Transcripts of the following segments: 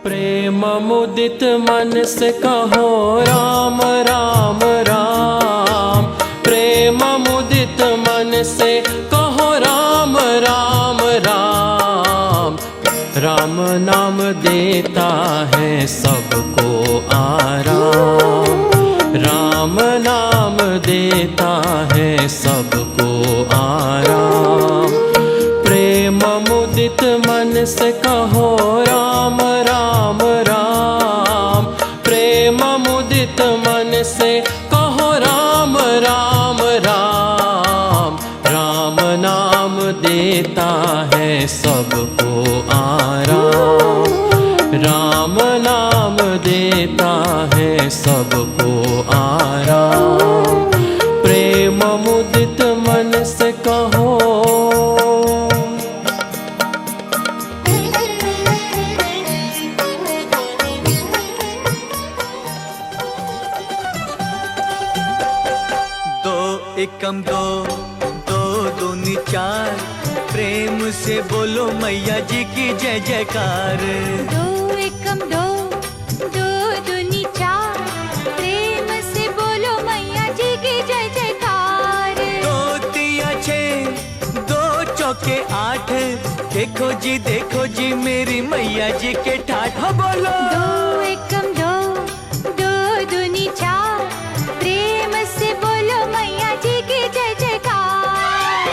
प्रेम मुदित मन से कहो राम राम राम, प्रेम मुदित मन से कहो राम राम राम। राम नाम देता है सबको आराम, राम नाम देता है सबको आराम। प्रेम मुदित मन से कहो राम राम राम, प्रेम मुदित मन से कहो राम राम राम। राम नाम देता है सबको आराम, राम नाम देता है सबको आराम। प्रेम मुदित मन से कहो। एकम दो, दो दूनी चार, प्रेम से बोलो मैया जी की जय जयकार। दो एकम दो, दो दूनी चार, प्रेम से बोलो मैया जी की जय जयकार। दो तिया छः, दो चौके आठ, देखो जी मेरी मैया जी के ठाठ। हो बोलो दो एकम दो, दो दूनी चार, प्रेम से बोलो मैया जी की जय जयकार।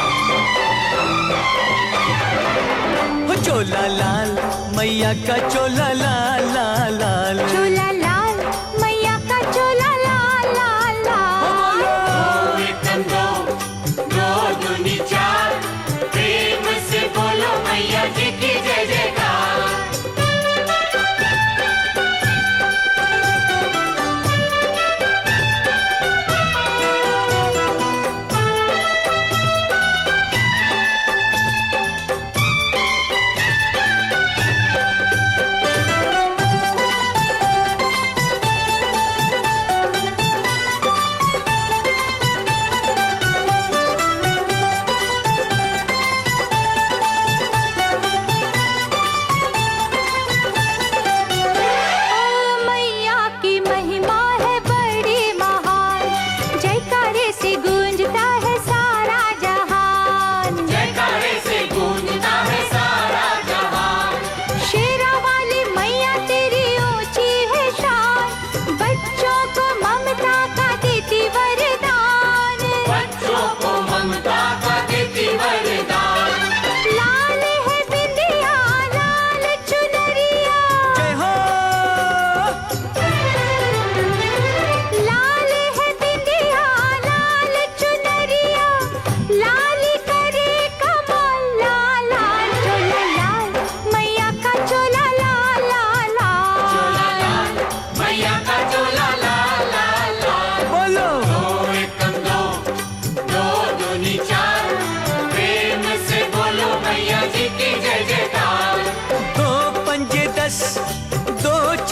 हो चोला लाल मैया का चोला लाल लाल लाल, चोला लाल मैया का चोला लाल लाल लाल। दो एकम दो, दो दूनी चार, प्रेम से बोलो मैया जी की जय जयकार।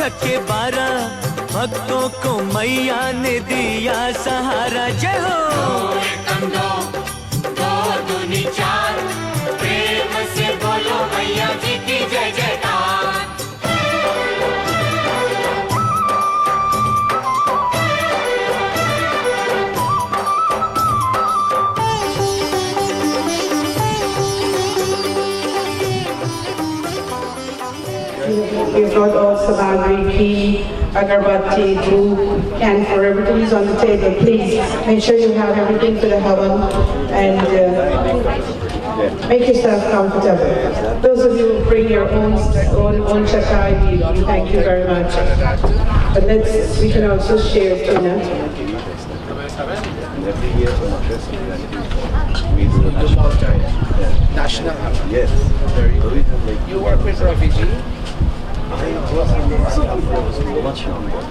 छक्के 12, भक्तों को मैया ने दिया सहारा। जय हो। दो एकम दो, दो दूनी चार, प्रेम से बोलो मैया जी की जय जयकार। We've got all samagri, ghee, agarbatti, dhoop, can for everything is on the table. Please make sure you have everything for the Havan and make yourself comfortable. Those of you who bring your own chakai, we thank you very much. But we can also share tuna. Every year on Christmas, we do national. Yes. Very good. You work with refugee? I was much younger.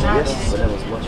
Yes, when I was much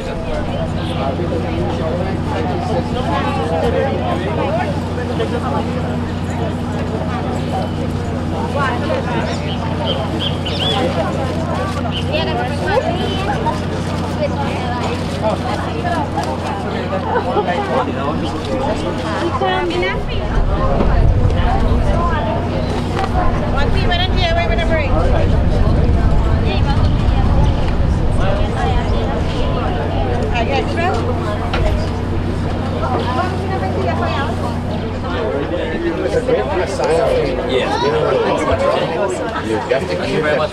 Thank you very much.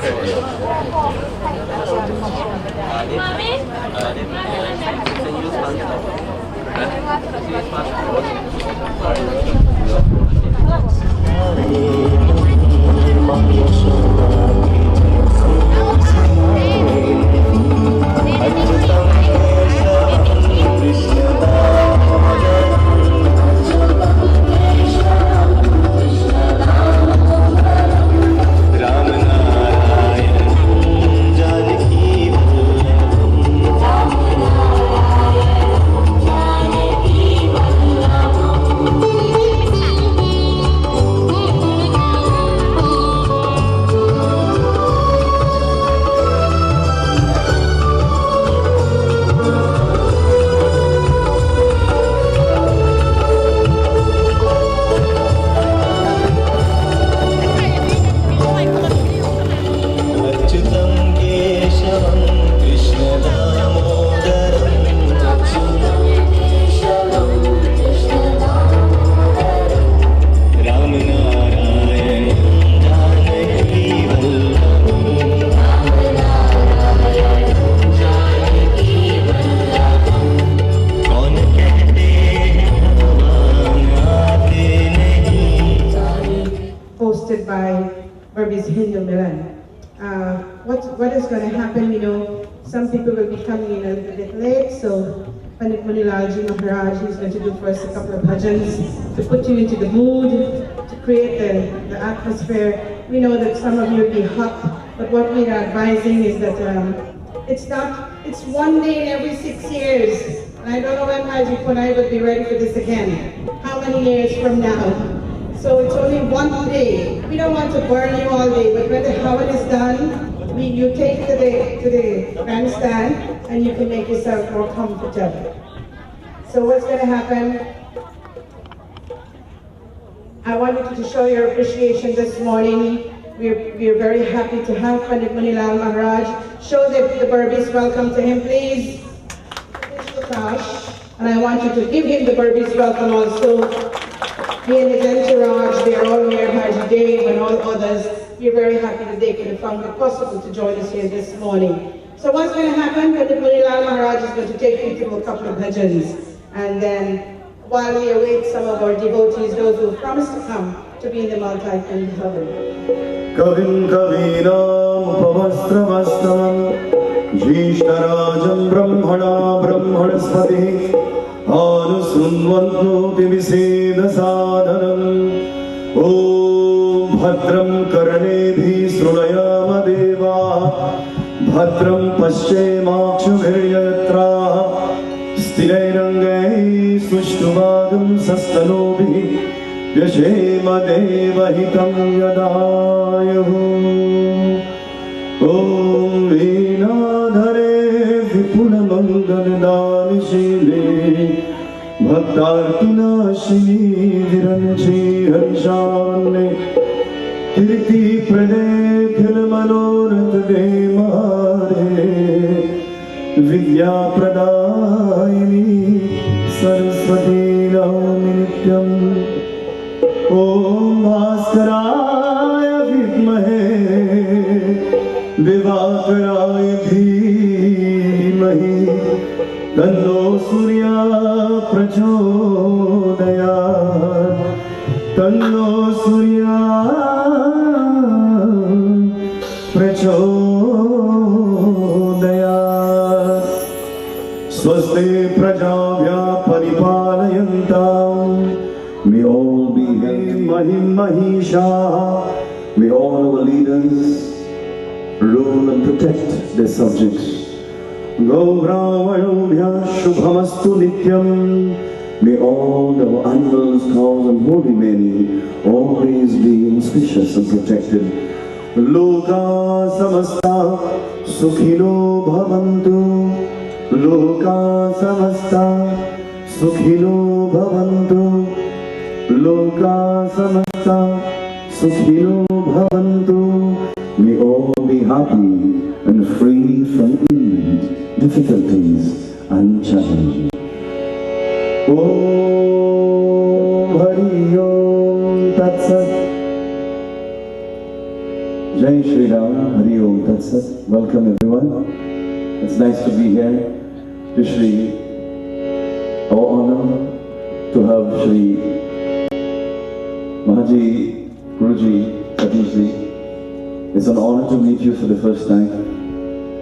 Hosted by Berbice in Milan. What is going to happen, you know, some people will be coming in a little bit late, so Pandit Munilalji Maharaj is going to do for us a couple of bhajans to put you into the mood, to create the atmosphere. We know that some of you will be hot, but what we are advising is that it's one day in every 6 years. And I don't know when Haji Punai will be ready for this again. How many years from now? So it's only one day. We don't want to burn you all day, but when the Havan is done, you take to the grandstand and you can make yourself more comfortable. So what's going to happen? I wanted to show your appreciation this morning. We're very happy to have Pandit Manilal Maharaj. Show the Berbice welcome to him, please. And I want you to give him the Berbice welcome also. He and his entourage, they are all here, Haji Dave and all others. We're very happy that they could have found it possible to join us here this morning. So what's going to happen? Pandit Manilal Maharaj is going to take you through a couple of bhajans. And then, while we await some of our devotees, those who have promised to come to be in the multi-kind heaven. Kavin kavinam upavastravastram Jishtarajam brahmana brahmanaspati Anusunvantnoti viseda sadhanam Om bhadram karnebhi srunayama deva Bhadram paschemakshuviryatra Sthirairangai sushtuvadam sastanobhi Yashema devahitam yadayahu Om Vinadhare vipulamangaladhanishile Bhaktartunashini viranchi harishane Kirti prade khilmanorat demare Vidya pradayini saraswati namityam Om Bhaskaraya vidmahe Divakaraya dhimahi Tanno Surya prachodayat Tanno Surya prachodayat Swaste prajabhya paripalayantam May all be Mahima. May all our leaders rule and protect their subjects. Gauravayobhya shubhamastu nityam. May all our animals, cows and holy men always be auspicious and protected. Loka samasta sukhino bhavantu. Loka samasta sukhino bhavantu. Loka samasta sukhino bhavantu. May all be happy and free from difficulties and challenges. Om Hari Om Tat Sat. Jai Shri Ram, Hari Om Tat Sat. Welcome everyone. It's nice to be here. To Shri, our honor to have Shri Mahaji, Guruji, Satishji. It's an honor to meet you for the first time.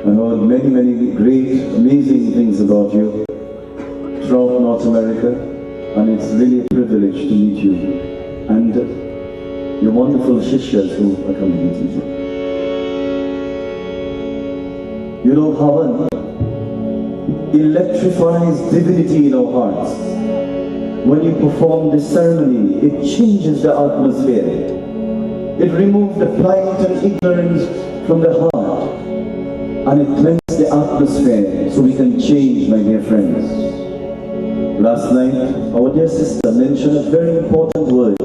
I heard many great, amazing things about you throughout North America, and it's really a privilege to meet you and your wonderful Shishyas who accompany you. You know, Havan electrifies divinity in our hearts. When you perform this ceremony, it changes the atmosphere. It removes the plight and ignorance from the heart, and it cleanses the atmosphere so we can change, my dear friends. Last night, our dear sister mentioned a very important word.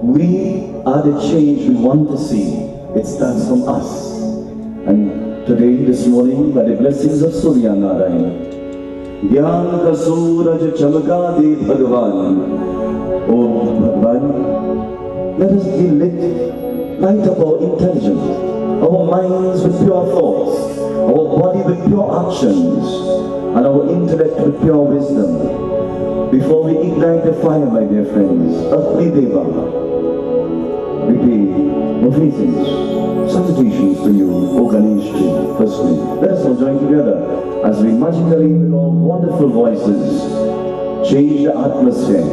We are the change we want to see. It starts from us. And today, this morning, by the blessings of Surya Narayana, Gyan ka suraj chamka de Bhagavan. Oh Bhagavan, let us be lit, light up our intelligence, our minds with pure thoughts, our body with pure actions, and our intellect with pure wisdom. Before we ignite the fire, my dear friends, Agni Deva, we pay obeisance, salutations to you, O Ganeshji. Firstly, let us all join together as we magically, with our wonderful voices, change the atmosphere.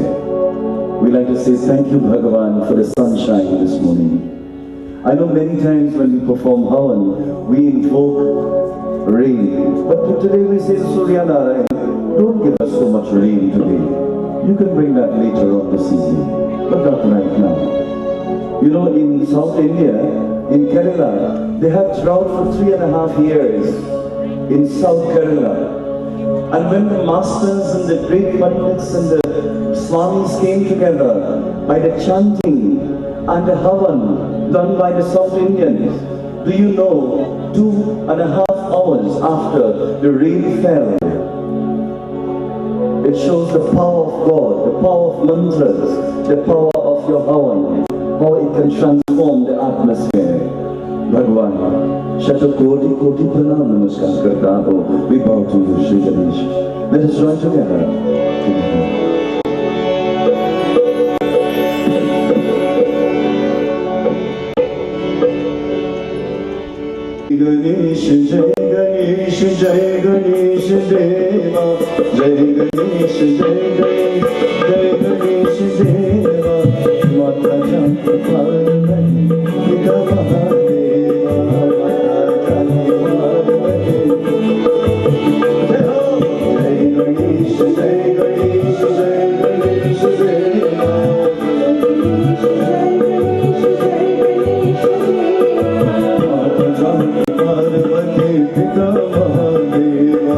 We like to say thank you, Bhagavan, for the sunshine this morning. I know many times when we perform Havan, we invoke rain. But today we say to Surya Narayana, don't give us so much rain today. You can bring that later on this evening, but not right now. You know, in South India, in Kerala, they had drought for 3.5 years in South Kerala. And when the masters and the great pandits and the swamis came together by the chanting and the Havan done by the South Indians, do you know, 2.5 hours after the rain fell, it shows the power of God, the power of mantras, the power of your Havan, how it can transform the atmosphere. Bhagavan, Shatakoti Koti Pranam Namaskar Karta Ho, we bow to you, Shri Ganesh. Let us join together. Ganesh, Jai Ganesh, Jai Ganesh Deva, Jai Ganesh, Jai Ganesh, Jai Ganesh Deva, Mata Janta Parvati, Pita Mahadeva, Mata Janta Parvati. Jai Ganesh, Jai Ganesh, Jai Ganesh Deva, Mata Janta Parvati, Pita Mahadeva.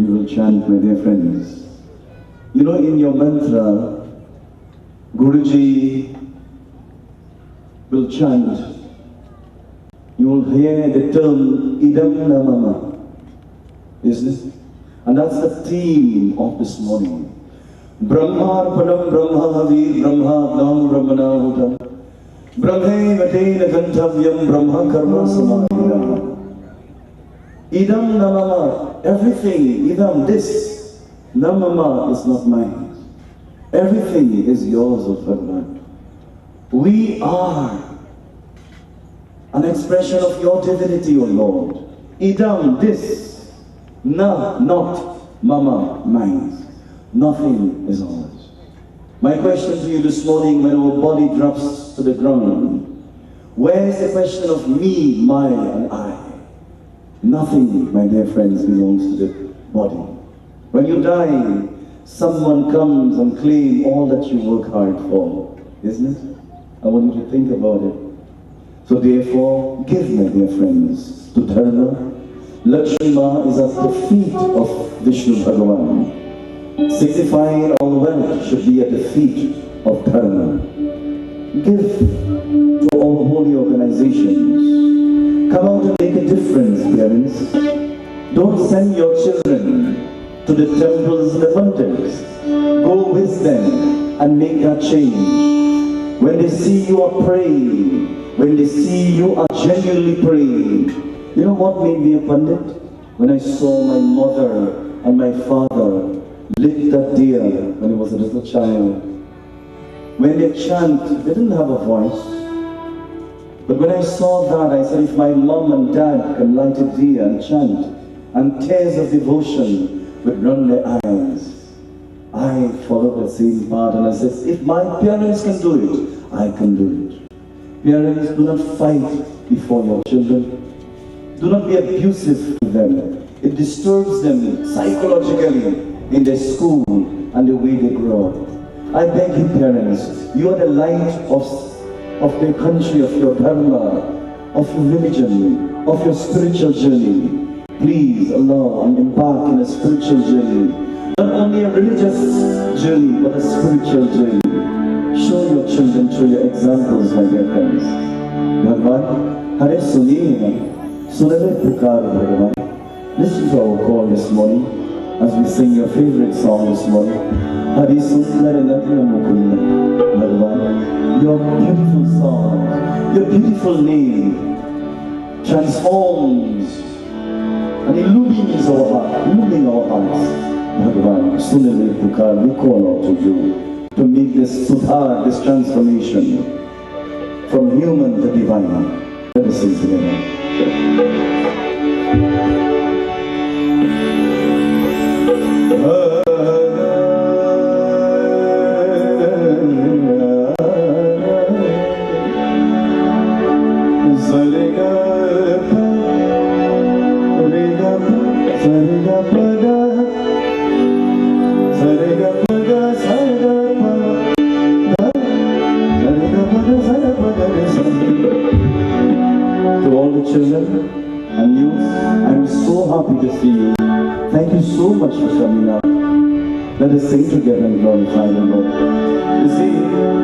and we will chant, my dear friends. You know, in your mantra, Guruji will chant. You will hear the term idam namama, isn't it? And that's the theme of this morning. Brahmarpanam Brahmavi Brahma Nam Brahmanahutam Brahme Vatena Gantavyam Brahma Karma Samadhina. Idam namama, everything, idam, this, namama is not mine. Everything is yours, O Bhagavan. We are an expression of your divinity, O Lord. Idam, this, na, not, mama, mine. Nothing is ours. My question to you this morning, when our body drops to the ground, where is the question of me, my, and I? Nothing, my dear friends, belongs to the body. When you die, someone comes and claims all that you work hard for, isn't it? I want you to think about it. So therefore, give, my dear friends, to Dharma. Lakshmi Ma is at the feet of Vishnu Bhagavan. Signifying our wealth should be at the feet of Dharma. Give to all holy organizations. Come out and make a difference, parents. Don't send your children to the temples and the mantras. Go with them and make that change. When they see you are praying, when they see you are genuinely praying, you know what made me a pandit? When I saw my mother and my father lit that deer when he was a little child. When they chant, they didn't have a voice. But when I saw that, I said, if my mom and dad can light a deer and chant, and tears of devotion would run their eyes, I followed the same path, and I said, if my parents can do it, I can do it. Parents, do not fight before your children. Do not be abusive to them. It disturbs them psychologically in their school and the way they grow up. I beg you, parents, you are the light of the country, of your dharma, of your religion, of your spiritual journey. Please allow and embark in a spiritual journey. Not only a religious journey, but a spiritual journey. Show your children through your examples, my dear friends. Bhagavan, Hare Suniya, Sunave Pukar Bhagavan. Listen to our call this morning as we sing your favorite song this morning. Hari Sundar Natya Mukunda Bhagavan. Your beautiful song, your beautiful name transforms and illumines our heart, illuminating our hearts. Bhagavan, Sunave Pukar, we call out to you to make this sudhar, this transformation from human to divine. Let us sing together. To all the children and youth, I'm so happy to see you. Thank you so much for coming out. Let us sing together and glorify the Lord. You see,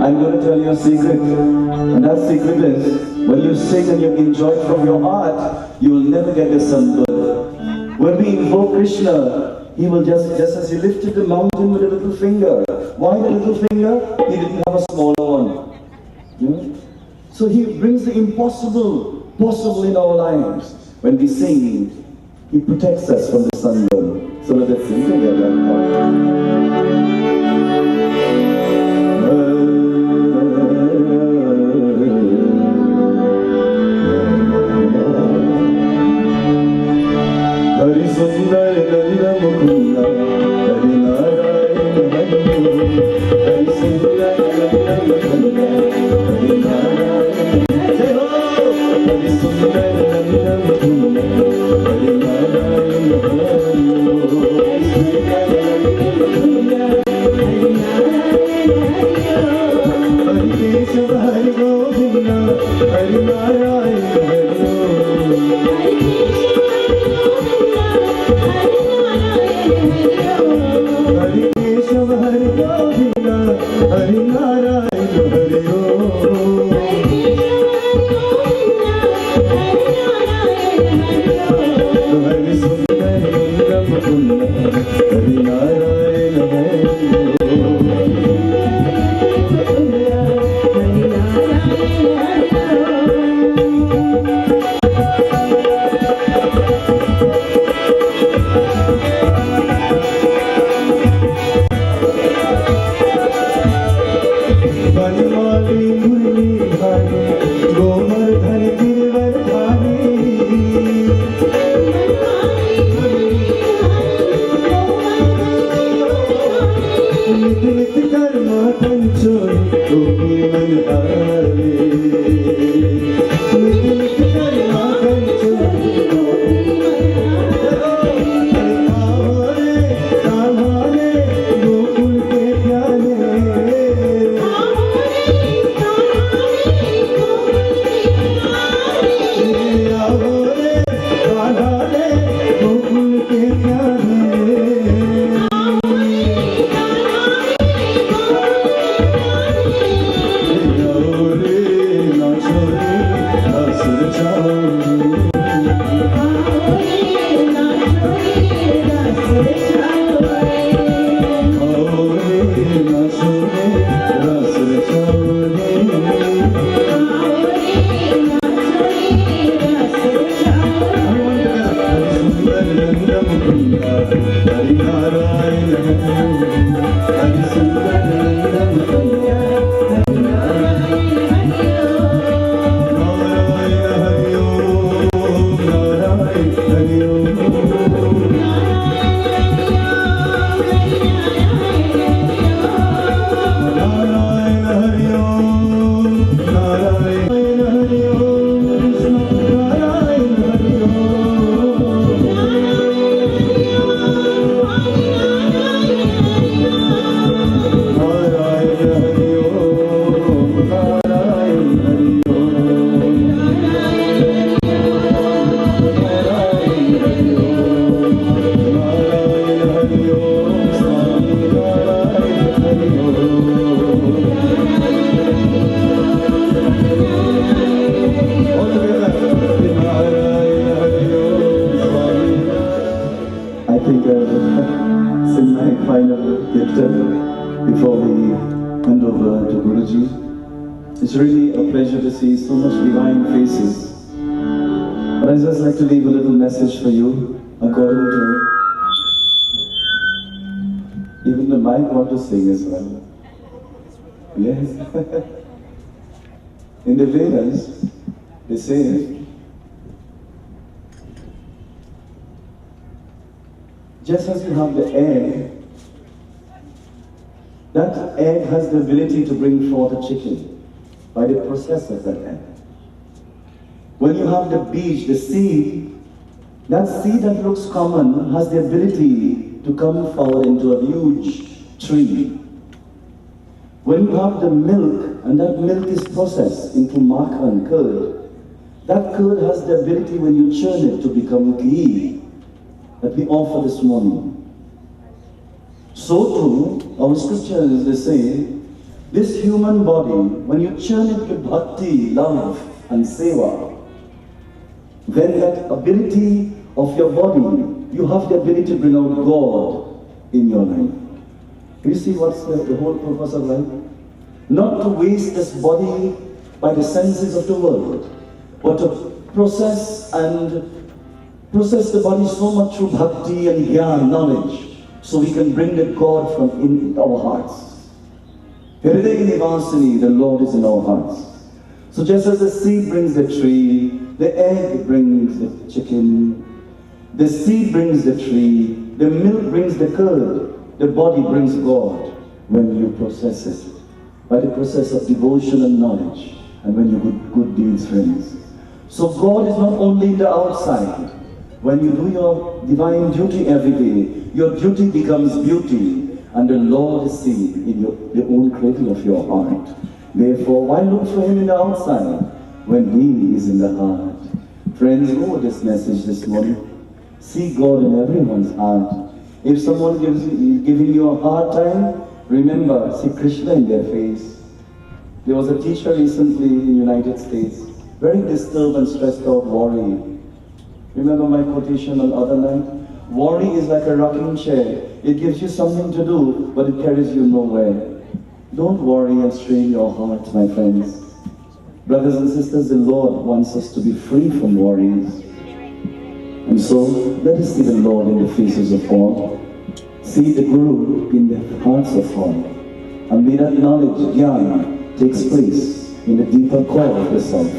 I'm going to tell you a secret. And that secret is, when you sing and you enjoy it from your heart, you will never get a sunburn. When we invoke Krishna, he will just as he lifted the mountain with a little finger. Why the little finger? He didn't have a smaller one. You know? So he brings the impossible possible in our lives. When we sing, he protects us from the sunburn. So let us sing together. Before we hand over to Guruji, it's really a pleasure to see so much divine faces. But I'd just like to leave a little message for you, according to even the mic want to sing as well. Yes. In the Vedas, they say, just as you have the egg, that egg has the ability to bring forth a chicken by the process of that egg. When you have the beach, the seed, that seed that looks common has the ability to come forward into a huge tree. When you have the milk, and that milk is processed into makhan, curd, that curd has the ability when you churn it to become ghee that we offer this morning. So too, our scriptures, they say, this human body, when you churn it with bhakti, love and seva, then that ability of your body, you have the ability to bring out God in your life. You see what's the whole purpose of life? Not to waste this body by the senses of the world, but to process the body so much through bhakti and gyan, knowledge, so we can bring the God from in our hearts. Hriday Nivasini, the Lord is in our hearts. So just as the seed brings the tree, the egg brings the chicken, the seed brings the tree, the milk brings the curd, the body brings God when you process it by the process of devotion and knowledge, and when you do good deeds, friends. So God is not only in the outside. When you do your divine duty every day, your duty becomes beauty, and the Lord is seen in the own cradle of your heart. Therefore, why look for Him in the outside when He is in the heart? Friends, know this message this morning. See God in everyone's heart. If someone is giving you a hard time, remember, see Krishna in their face. There was a teacher recently in the United States, very disturbed and stressed out, worry. Remember my quotation on other night? Worry is like a rocking chair. It gives you something to do, but it carries you nowhere. Don't worry and strain your heart, my friends. Brothers and sisters, the Lord wants us to be free from worries. And so, let us see the Lord in the faces of all. See the Guru in the hearts of all. And may that knowledge, Jnana, takes place in the deeper core of the self.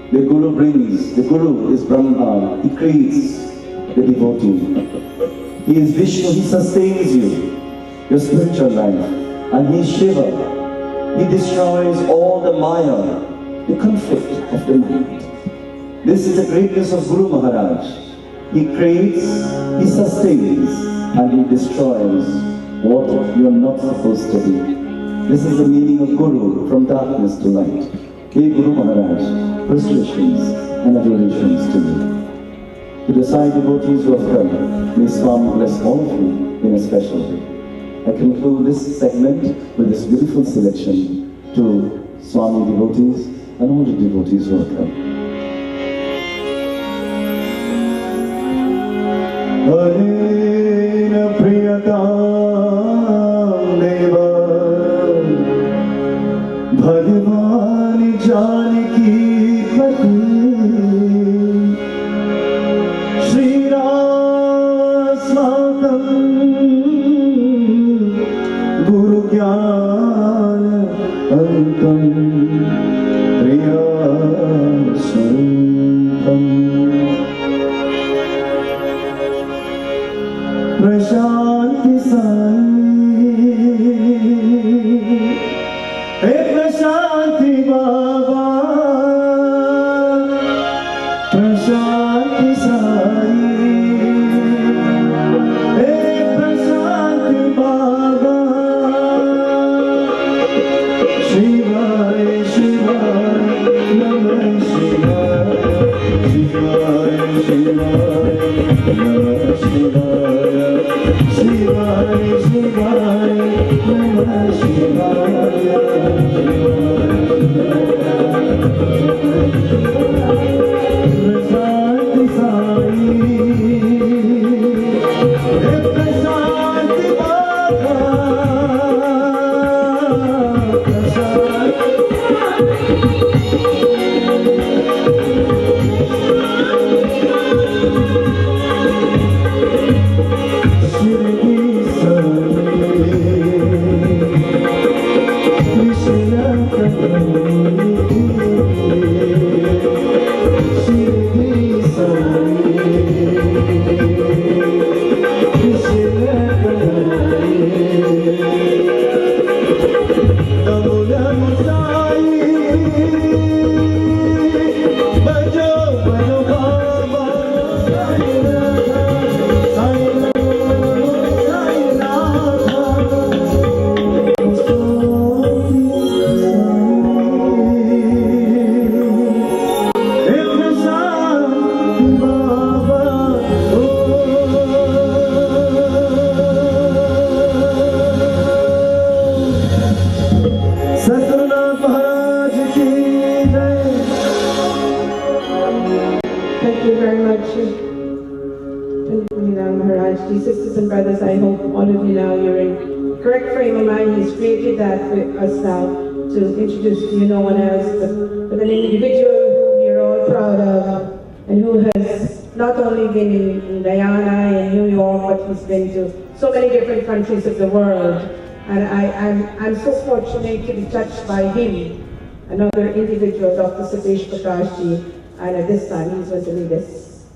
The Guru is Brahma, he creates the devotee. He is Vishnu, he sustains you, your spiritual life. And he is Shiva, He destroys all the Maya, the conflict of the mind. This is the greatness of Guru Maharaj. He creates, he sustains, and he destroys what you are not supposed to be. This is the meaning of Guru, from darkness to light. Hey Guru Maharaj, persuasions and adorations to you. To the Sai devotees who have come, may Swami bless all of you in a special way. I conclude this segment with this beautiful selection to Swami devotees and all the devotees who have come. Harena Priyatam Deva Bhagwan Janaki Pati Shri Rasmakam Guru Gyana Antam Priya Swarutam Prashanti Sai Hey Prashanti Baba Prashanti Sai Hey Prashanti Baba Shivaya Shivaya Namah Shivaya Shivaya Shivaya Namah Shivaya Shivaya Shivaya Namah Shivaya Prashanti Sai Hey Prashanti Baba Thank you very much, Milan Maharaj. Dear sisters and brothers, I hope all of you now you're in correct frame of mind. He's created that for us now to introduce to you no one else but an individual who you're all proud of and who has not only been in Guyana, in New York, but he's been to so many different countries of the world. And I'm so fortunate to be touched by him, another individual, Dr. Satish Prakashji. And at this time, he's going to lead us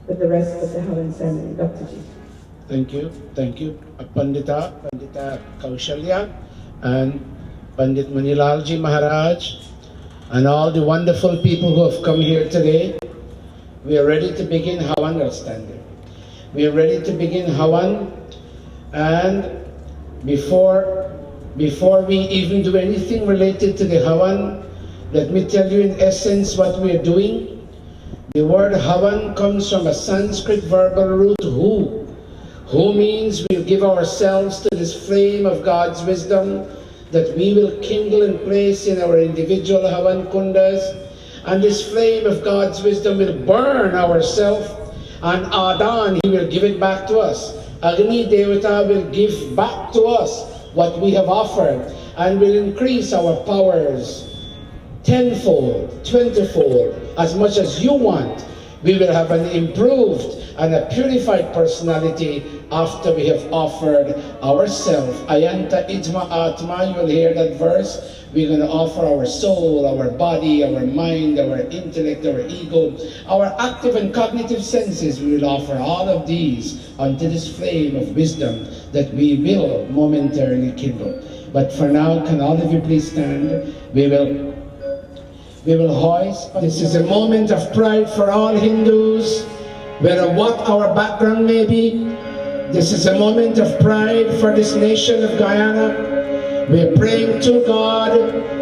with the rest of the Havan ceremony. Dr. Ji. Thank you. Pandita Kaushalya, and Pandit Manilalji Maharaj, and all the wonderful people who have come here today. We are ready to begin Havan. Standing. We are ready to begin Havan, and before we even do anything related to the Havan, let me tell you in essence what we are doing. The word Havan comes from a Sanskrit verbal root, hu. Hu means we'll give ourselves to this flame of God's wisdom that we will kindle and place in our individual Havan kundas. And this flame of God's wisdom will burn ourselves, and Adan, he will give it back to us. Agni Devata will give back to us what we have offered and will increase our powers tenfold, 20-fold, as much as you want. We will have an improved and a purified personality after we have offered ourselves. Ayanta Idma Atma, you will hear that verse. We're going to offer our soul, our body, our mind, our intellect, our ego, our active and cognitive senses. We will offer all of these unto this flame of wisdom that we will momentarily kindle. But for now, can all of you please stand? We will hoist. This is a moment of pride for all Hindus, whether what our background may be. This is a moment of pride for this nation of Guyana. We're praying to God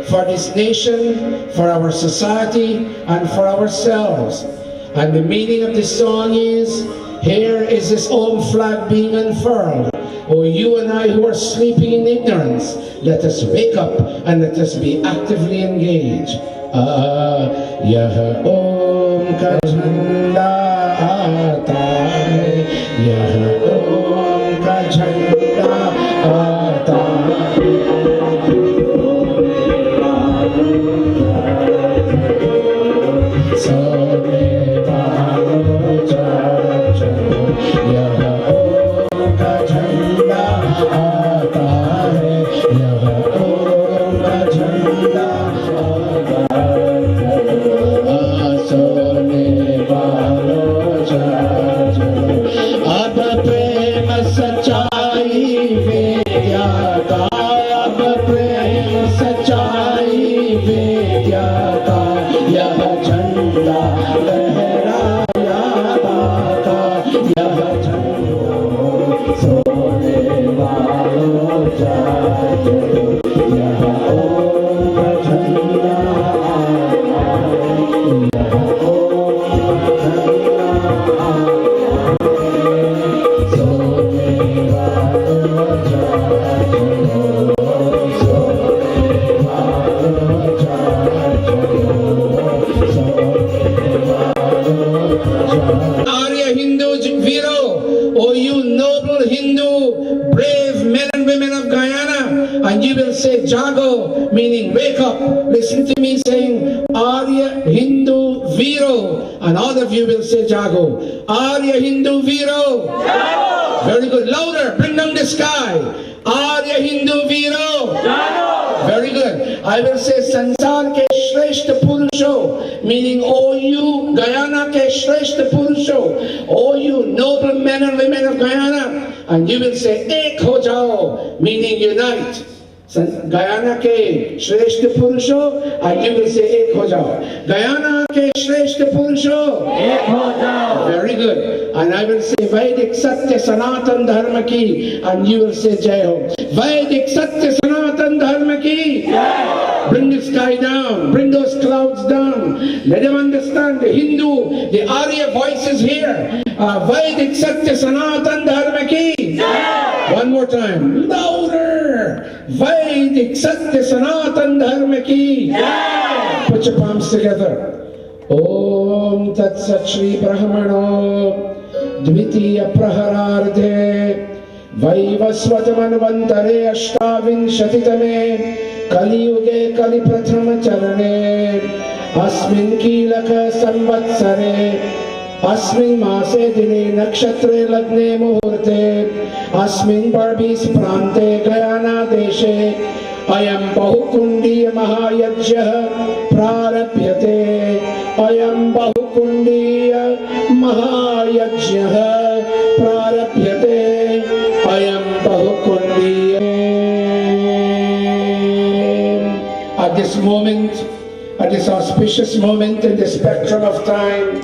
for this nation, for our society, and for ourselves. And the meaning of this song is, here is this old flag being unfurled. Oh, you and I who are sleeping in ignorance, let us wake up and let us be actively engaged. Yah Om ka jhanda aata hai, Yah Om ka jhanda aata hai. Jago, meaning wake up. Listen to me saying Arya Hindu Viro, and all of you will say Jago. Arya Hindu Viro. Jago. Very good. Louder. Bring down the sky. Arya Hindu Viro. Jago. Very good. I will say Sansar ke Shreshta Purusho, meaning oh you Guyana ke Shreshta Purusho, oh you noble men and women of Guyana, and you will say Ek ho jao, meaning unite. Guyana ke Shreshta Purusho, and you will say Ek ho jao. Guyana ke Shreshta Purusho, Ek ho jao. Very good. And I will say Vedic Satya Sanatan Dharma ki, and you will say Jai Ho. Vedic Satya Sanatan Dharma ki. Jai. Bring the sky down, bring those clouds down. Let them understand the Hindu, the Arya voice is here. Vedic Satya Sanatan Dharma ki. Jai. One more time, louder. Vedic Satya Sanatan Dharma ki. Jai. Put your palms together. Om Tat Sat Shri Brahmano Dvitiya Prahararde Vaivasvata Manvantare Ashtavinshatitame Kali Yuge Kali Prathama Charane Asmin Kilaka Samvatsare Asmin Mase Dine Nakshatre Lagne Muhurte Asmin Berbice Prante Guyana Deshe Ayam Bahukundiya Mahayajya Prarabhyate Ayam Bahukundiya Mahayajya Prarabhyate Ayam Bahukundiya. At this moment, at this auspicious moment in the spectrum of time,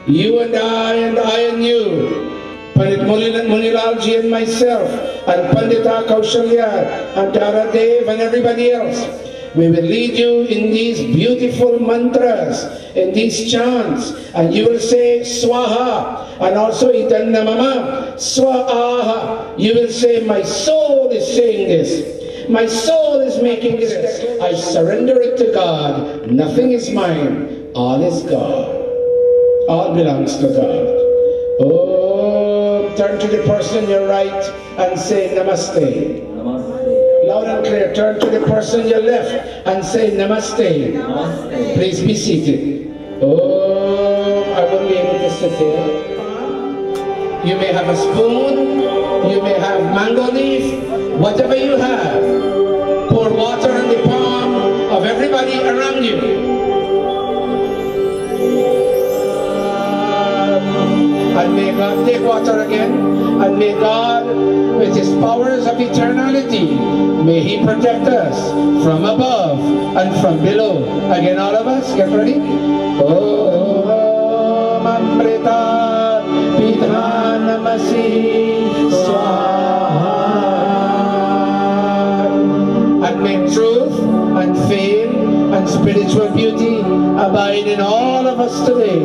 you and I and you, Pandit Munilalji and myself, and Pandita Kaushalya, and Daradev and everybody else, we will lead you in these beautiful mantras, in these chants, and you will say Swaha, and also Idan Namama, Swaha. You will say, my soul is saying this, my soul is making this, I surrender it to God, nothing is mine, all is God, all belongs to God. Oh, turn to the person on your right and say Namaste. Namaste. Loud and clear. Turn to the person on your left and say Namaste. Namaste. Please be seated. Oh, I won't be able to sit here. You may have a spoon, you may have mango leaf, whatever you have. Pour water on the palm of everybody around you. And may God take water again, and may God with his powers of eternality, may he protect us from above and from below. Again, all of us, get ready. Om Amrita Pidhanamasi Swaha. And may truth and faith and spiritual beauty abide in all of us today.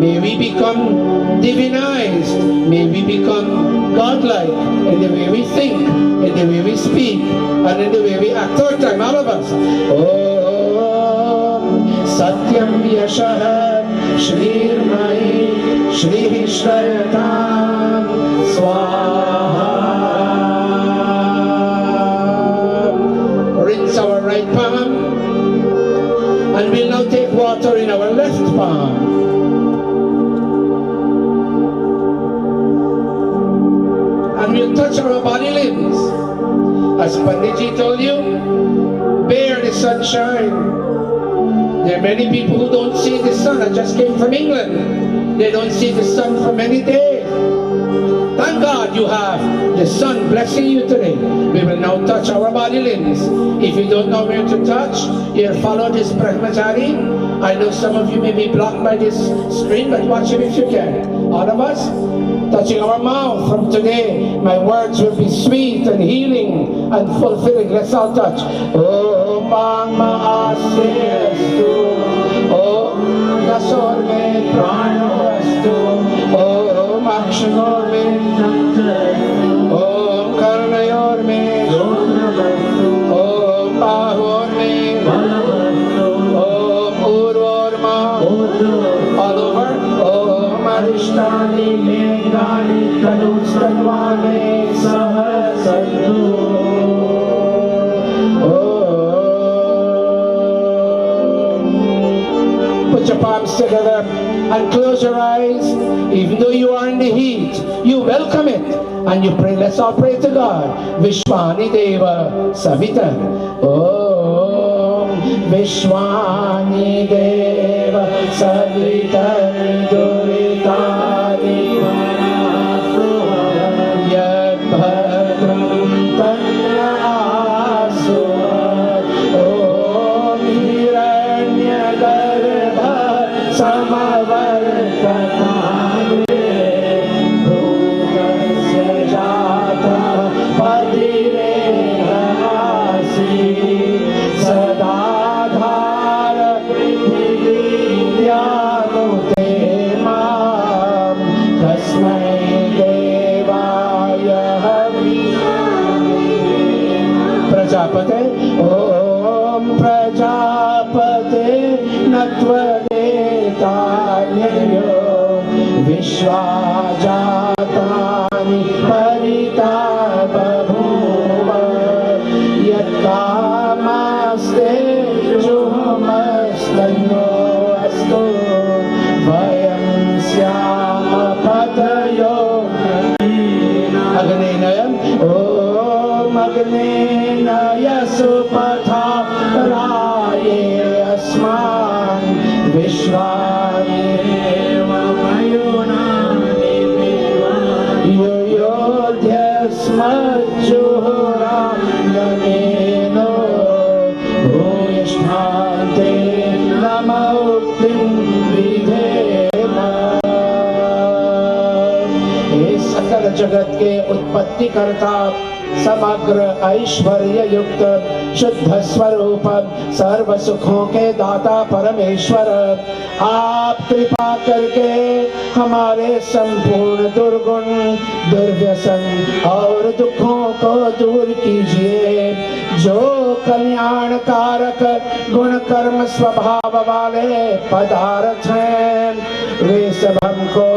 May we become divinized. May we become godlike in the way we think, in the way we speak, and in the way we act. Third time, all of us. Om Satyam Yashaha Shrirmai Shri Shrayatam Swaha. Rinse our right palm, and we'll now take water in our left palm. And we'll touch our body limbs. As Panditji told you, bear the sunshine. There are many people who don't see the sun. I just came from England. They don't see the sun for many days. Thank God you have the sun blessing you today. We will now touch our body limbs. If you don't know where to touch, you'll follow this Brahmachari. I know some of you may be blocked by this screen, but watch it if you can. All of us, touching our mouth. From today, my words will be sweet and healing and fulfilling. Let's all touch. Om Ma'asyastu. Om Nasorme Pranastu. Om Akshanorme. Om Karnayorme. Om Bahorme. Om Urvorma. All over. Om Arishtani Megani Kadustanvane Sahasadu. Put your palms together and close your eyes. Even though you are in the heat, you welcome it and you pray. Let's all pray to God. Vishwani Deva Savita. Om Vishwani Deva Savita Duritani Yad Bhadram Tanna Asura. Om Hiranya Garbha Samavartanagre Bhuvasya Jata Padire Hamasi Sadadhara Vidyanute Mam Kasmai Devaya Prajapate. Om Prajapate Natvadetanyo Vishwajatani Parita Babhuva Yatkamaste Juhamastanyo Astu Vayam Syama Patayo Agnenayam. Om Agnenaya Supatha Raye Asman Vishwaye Vamayunani Yoyodhyasmajuhura Yaneno Bhuyishmante Namauktim Vidhema. हे सकल जगत के उत्पत्ति करता समग्र ऐश्वर्य युक्त शुद्ध स्वरूप सर्व सुखों के दाता परमेश्वर, आप कृपा करके हमारे संपूर्ण दुर्गुण दुर्व्यसन और दुखों को दूर कीजिए। जो कल्याण कारक गुण कर्म स्वभाव वाले पदार्थ हैं वे सब हमको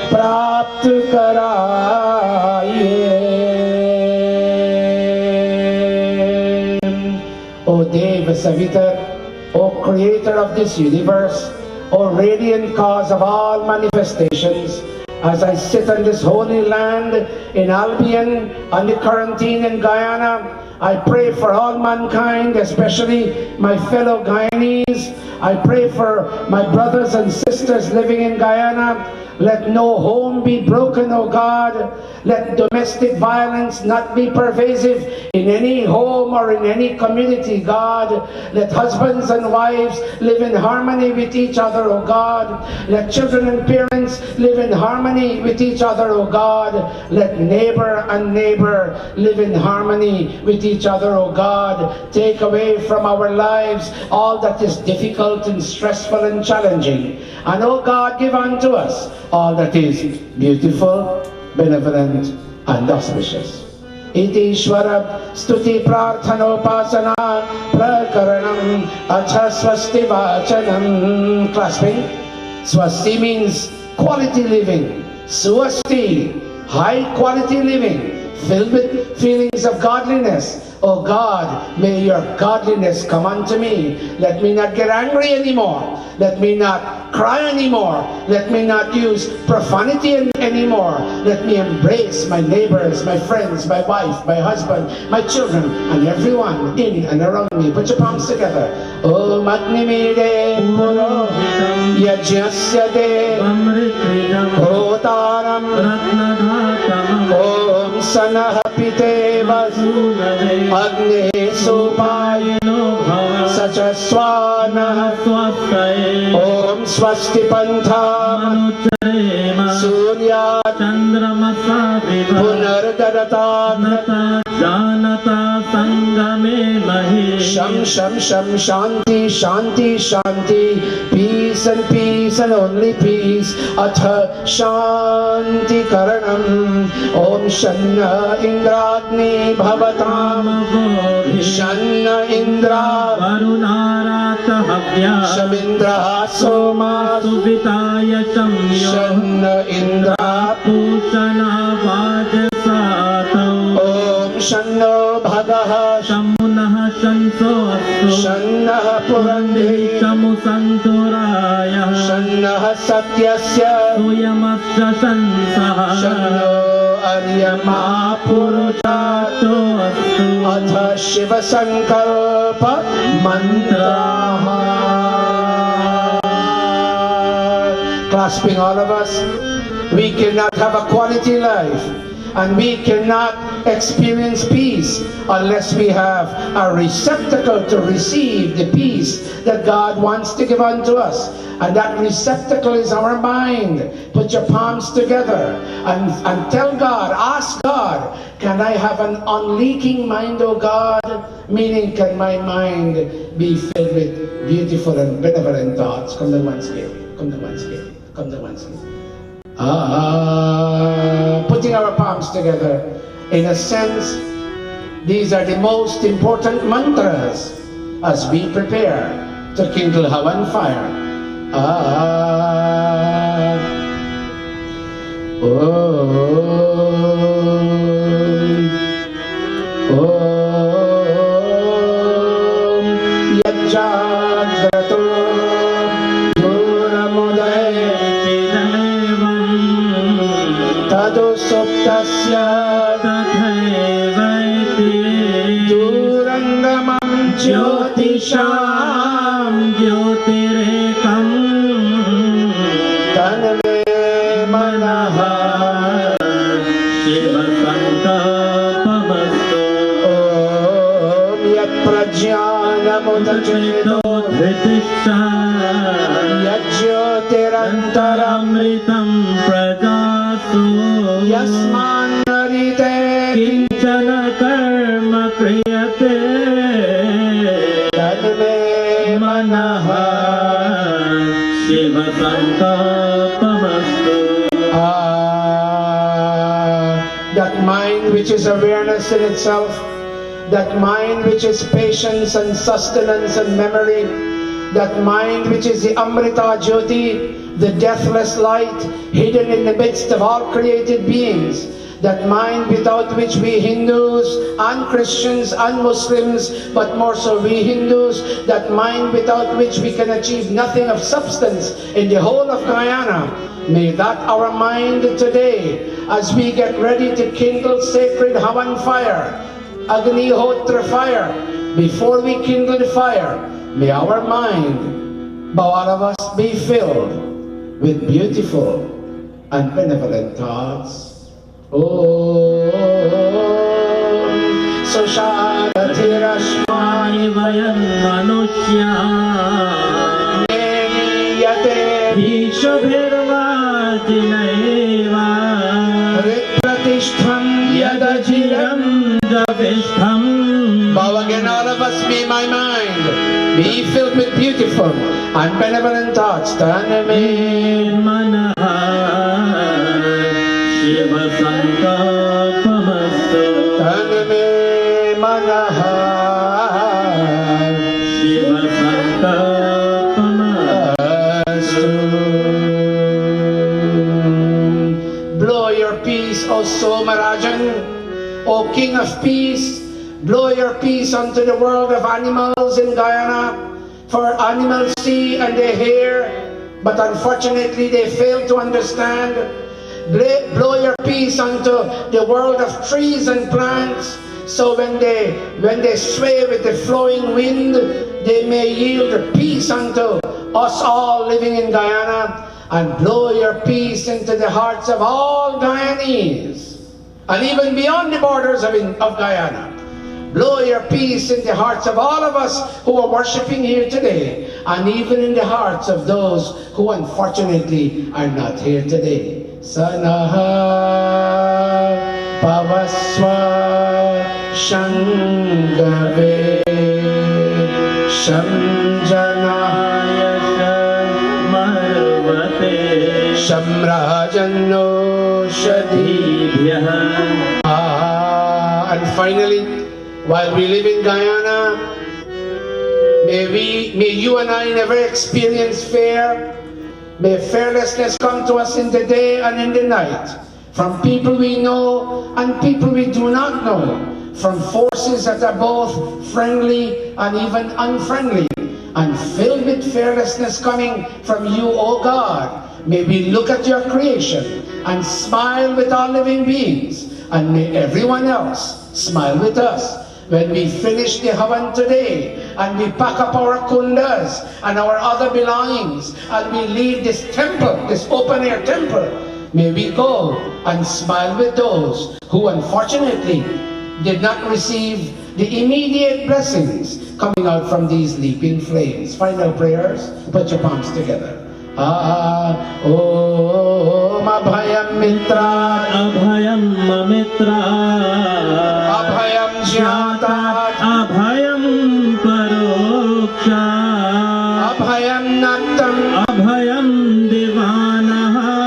प्राप्त कराइए। O Deva Savitar, O Creator of this universe, O radiant cause of all manifestations, as I sit on this holy land in Albion, on the quarantine in Guyana, I pray for all mankind, especially my fellow Guyanese. I pray for my brothers and sisters living in Guyana. Let no home be broken, O God. Let domestic violence not be pervasive in any home or in any community, God. Let husbands and wives live in harmony with each other, O God. Let children and parents live in harmony with each other, O God. Let neighbor and neighbor live in harmony with each other, O God. Take away from our lives all that is difficult and stressful and challenging. And, O God, give unto us all that is beautiful, benevolent, and auspicious. Iti Ishwara Stuti Prarthanopasana Prakaranam Acha Swasti Vachanam. Clasping. Swasti means quality living. Swasti, high quality living, filled with feelings of godliness. Oh God, may your godliness come unto me. Let me not get angry anymore. Let me not cry anymore. Let me not use profanity anymore. Let me embrace my neighbors, my friends, my wife, my husband, my children, and everyone in and around me. Put your palms together. Om Agnimide Puro Yajnasya De Hotaram Om Sanahapite Vasu Agne Supayano Sachaswana Om Swasti Pantham Surya Chandramasa Punardadata Janata Sangame Mahi Sham Sham Sham Shanti Shanti Shanti. Peace and only peace. Atha Shanti Karanam. Om Shanna Indradni Bhavatam Shanna Indra Varunarata Havya Shamindra Soma Subitaya Shamyo Shanna Indra Pushana Vajasato Om Shanno Bhagaha Shamunah Shanso Shanna Purande Shamusanturaya Shanna Satyasya Suyamasya Shansaha Shanno Aryama Puruchato Atha Shiva Sankalpa Mantraha. Clasping all of us, we cannot have a quality life and we cannot experience peace unless we have a receptacle to receive the peace that God wants to give unto us. And that receptacle is our mind. Put your palms together and tell God, ask God, can I have an unleaking mind, O God? Meaning, can my mind be filled with beautiful and benevolent thoughts? Come to one scale, come to one scale, come to one scale. Putting our palms together, in a sense, these are the most important mantras as we prepare to kindle Havan fire. Yajjagrato Duramudaya Tadu Suptasya Durangamam Jyotisham Jyotirekam Tanme Manaha Shiva Sankapamastu Om Yat Prajnanamudachito Dhitisha Yajyotirantaramritam Prajasu Yasman Narite Kinchana Karma Kriyate Tanme Manaha Shiva Sankapamastu. That mind which is awareness in itself, that mind which is patience and sustenance and memory, that mind which is the Amrita Jyoti, the deathless light hidden in the midst of all created beings, that mind without which we Hindus and Christians and Muslims, but more so we Hindus, that mind without which we can achieve nothing of substance in the whole of Guyana. May that our mind today, as we get ready to kindle sacred Havan fire, Agnihotra fire, before we kindle the fire, may our mind, all of us, be filled with beautiful, and benevolent thoughts. Om Sushatirashmani Vayan Manushya Yate Bhishobhirvajinaiva Pratishtham Yadajiram Javishtham. Bow again, all of us, be my mind. Be filled with beautiful and benevolent thoughts. Taname Manaha Shiva Sankalpamastu. Taname Manaha Shiva Sankalpamastu. Blow your peace, O Somarajan, O King of Peace. Blow your peace unto the world of animals in Guyana, for animals see and they hear, but unfortunately they fail to understand. Blow your peace unto the world of trees and plants, so when they sway with the flowing wind, they may yield peace unto us all living in Guyana. And blow your peace into the hearts of all Guyanese, and even beyond the borders of Guyana. Blow your peace in the hearts of all of us who are worshiping here today, and even in the hearts of those who unfortunately are not here today. Sanaha Pavaswa Shangave Shamjanaya Marvate Shamrajanno Shadibhya. And finally, while we live in Guyana, may you and I never experience fear. May fearlessness come to us in the day and in the night, from people we know and people we do not know, from forces that are both friendly and even unfriendly, and filled with fearlessness coming from you, O God. May we look at your creation and smile with all living beings, and may everyone else smile with us. When we finish the Havan today, and we pack up our kundas and our other belongings, and we leave this temple, this open-air temple, may we go and smile with those who unfortunately did not receive the immediate blessings coming out from these leaping flames. Final prayers, put your palms together. Om Abhayam Mitra, Abhayam Mamitra, Abhayam Jnata, Abhayam Paroksha, Abhayam Nattam, Abhayam Divanaha,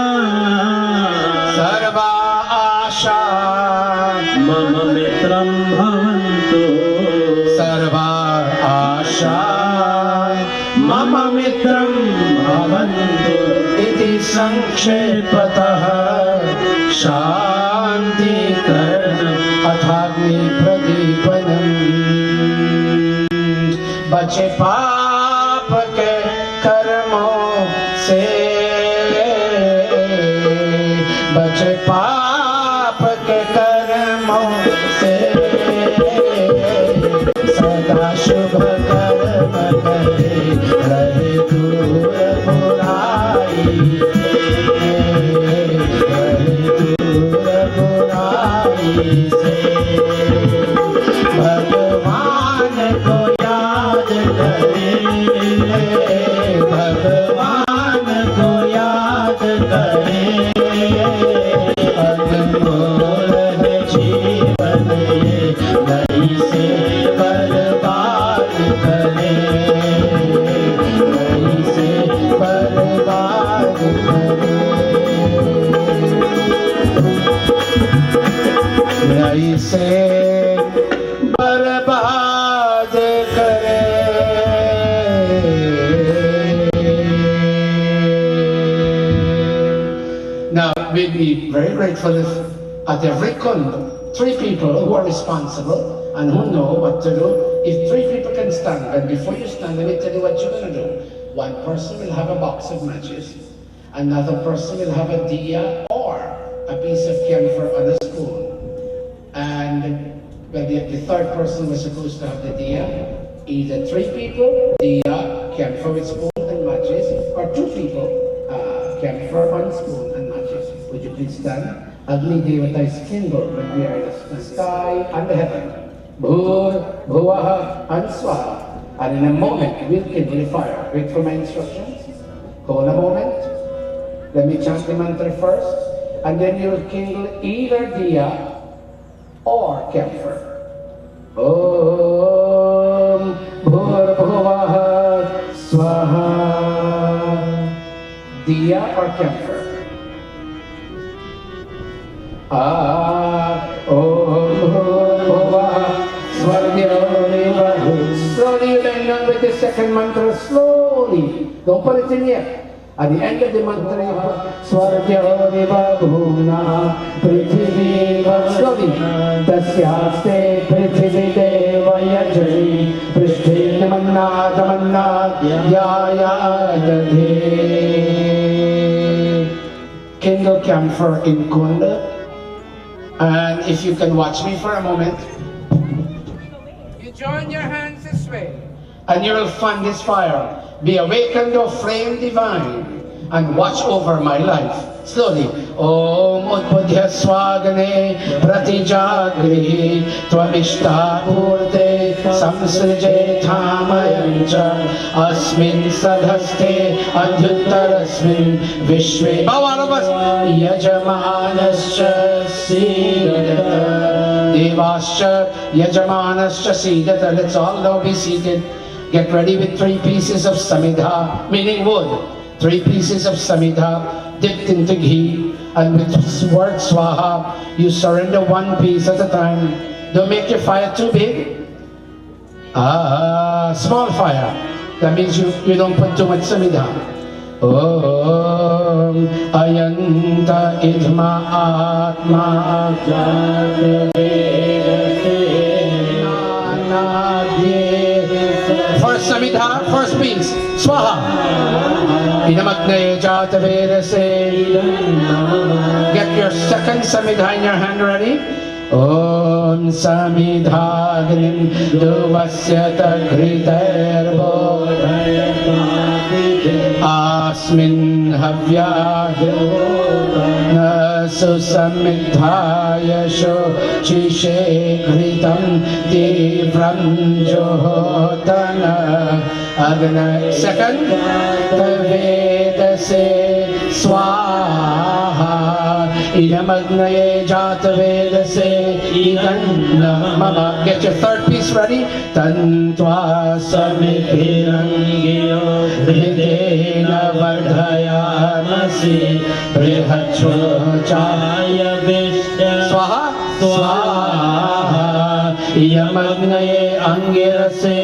Sarva Asha, Mama Mitram Bhavantu, Sarva Asha, Mama Mitram Bhavantu. Iti Sankshepatāh Shanti Karna Athagni Pradipanam. Bache paap ke karmon se, bache paap ke karmon se, sada shubha karma kare rahe dur burai, rahe dur burai se. भगवान को याद करे, भगवान को याद करे, अनमोल है जीवन ये, नहीं से बर्बाद करे, नहीं से बर्बाद करे, नहीं से बर्बाद करे. Now we'd be very grateful if at every kund, 3 people who are responsible and who know what to do, if 3 people can stand, and before you stand, let me tell you what you're going to do. One person will have a box of matches, another person will have a diya or a piece of camphor on a spoon, and well, the third person was supposed to have the diya. Either 3 people, diya, camphor with spoon and matches, or 2 people, camphor on spoon and matches. Would you please stand? Agni Devata is kindled when we are in the sky and the heaven. Bhur, Bhuvaha, and Swaha. And in a moment, we'll kindle the fire. Wait for my instructions. Hold a moment. Let me chant the mantra first. And then you'll kindle either diya or camphor. Om Bhur, Bhuvaha, Swaha. Diya or camphor? Slowly you bend down with the second mantra, slowly. Don't put it in yet. At the end of the mantra, you put Swargyodeva Bhuna Prithiveva. Slowly. Tasyaste Prithvi Deva Yajri Prishthi Namanna Tamanna Yaya Jadhe. Kindle camphor in Kunda. And if you can watch me for a moment, you join your hands this way, and you will fan this fire. Be awakened, O flame divine, and watch over my life. Slowly. Om Utpadhya Swagane Pratijagri Tvamishta Purte Samsrije Thamayancha Asmin Sadhaste Adhyuttarasmin Vishwe Yajamanascha Sidata Devascha Yajamanascha Sidata. Let's all now be seated. Get ready with 3 pieces of samidha, meaning wood. 3 pieces of samidha dipped into ghee, and with word swaha, you surrender 1 piece at a time. Don't make your fire too big. Small fire. That means you don't put too much samidha. Om Ayanta Idma Atma First samidha, first piece, swaha. Inamagne jata vedase. Get your second samidha in your hand ready. Om samidhagnim duvasyata kriter asmin havya nasu samidhaya sho chishe kritam divram johotana agna. Second, vedase swaha idamagnaye jata vedase idanna mama. Get your third piece ready. Tantva samipirangyo videna vardhayamasi brihachochaya vishya swaha swaha yamagnaye angirase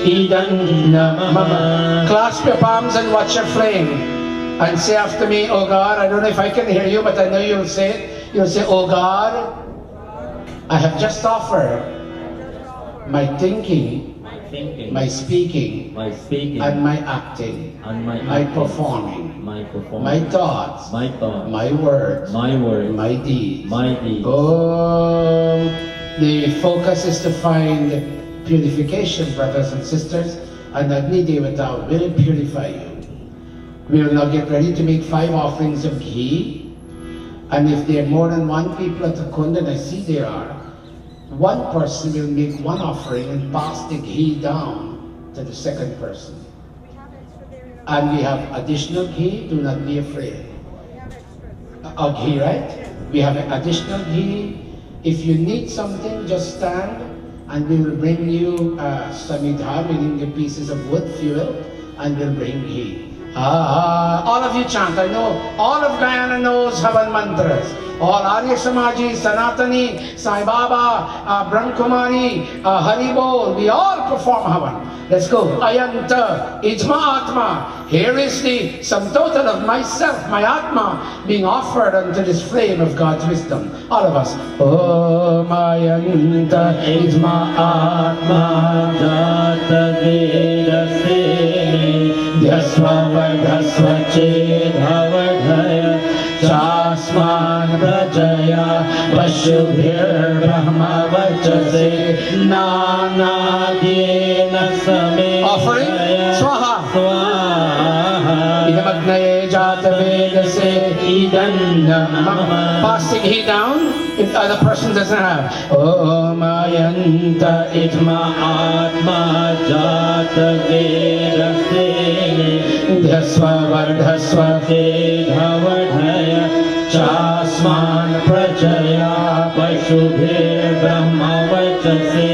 idanna mama. Clasp your palms and watch your flame. And say after me, oh God, I don't know if I can hear you, but I know you'll say it. You'll say, oh God, I have just offered my thinking, my speaking, and my acting, my performing, my thoughts, my words, my deeds. Oh, the focus is to find purification, brothers and sisters, and Agni Devata will purify you. We will now get ready to make 5 offerings of ghee. And if there are more than 1 people at the kund, and I see there are, 1 person will make 1 offering and pass the ghee down to the second person. And we have additional ghee, do not be afraid. Ghee, right? We have additional ghee. If you need something, just stand and we will bring you samidha, meaning the pieces of wood fuel, and we'll bring ghee. All of you chant. I know all of Guyana knows Havan mantras. All Arya Samaji, Sanatani, Sai Baba, Brahmkumari, Haribol, we all perform Havan. Let's go. Ayanta, Ijma Atma. Here is the sum total of myself, my Atma, being offered unto this flame of God's wisdom. All of us. Om Ayanta, Ijma Atma, Jata Vedase. Dhasva Vardhasva Chedhavadhaya Chasman Prajaya Vashubhir Brahma Vachase Nanadhyena Same. Offering Swaha Idamagnaye Jata Vedase Idan Namah. Pass the ghee down if the other person doesn't have. Om Ayanta Itma Atma Jata Vedasene Dhasva Vardhasva Vedhavadhaya Chasman Prajaya Pashubhe Brahmavachase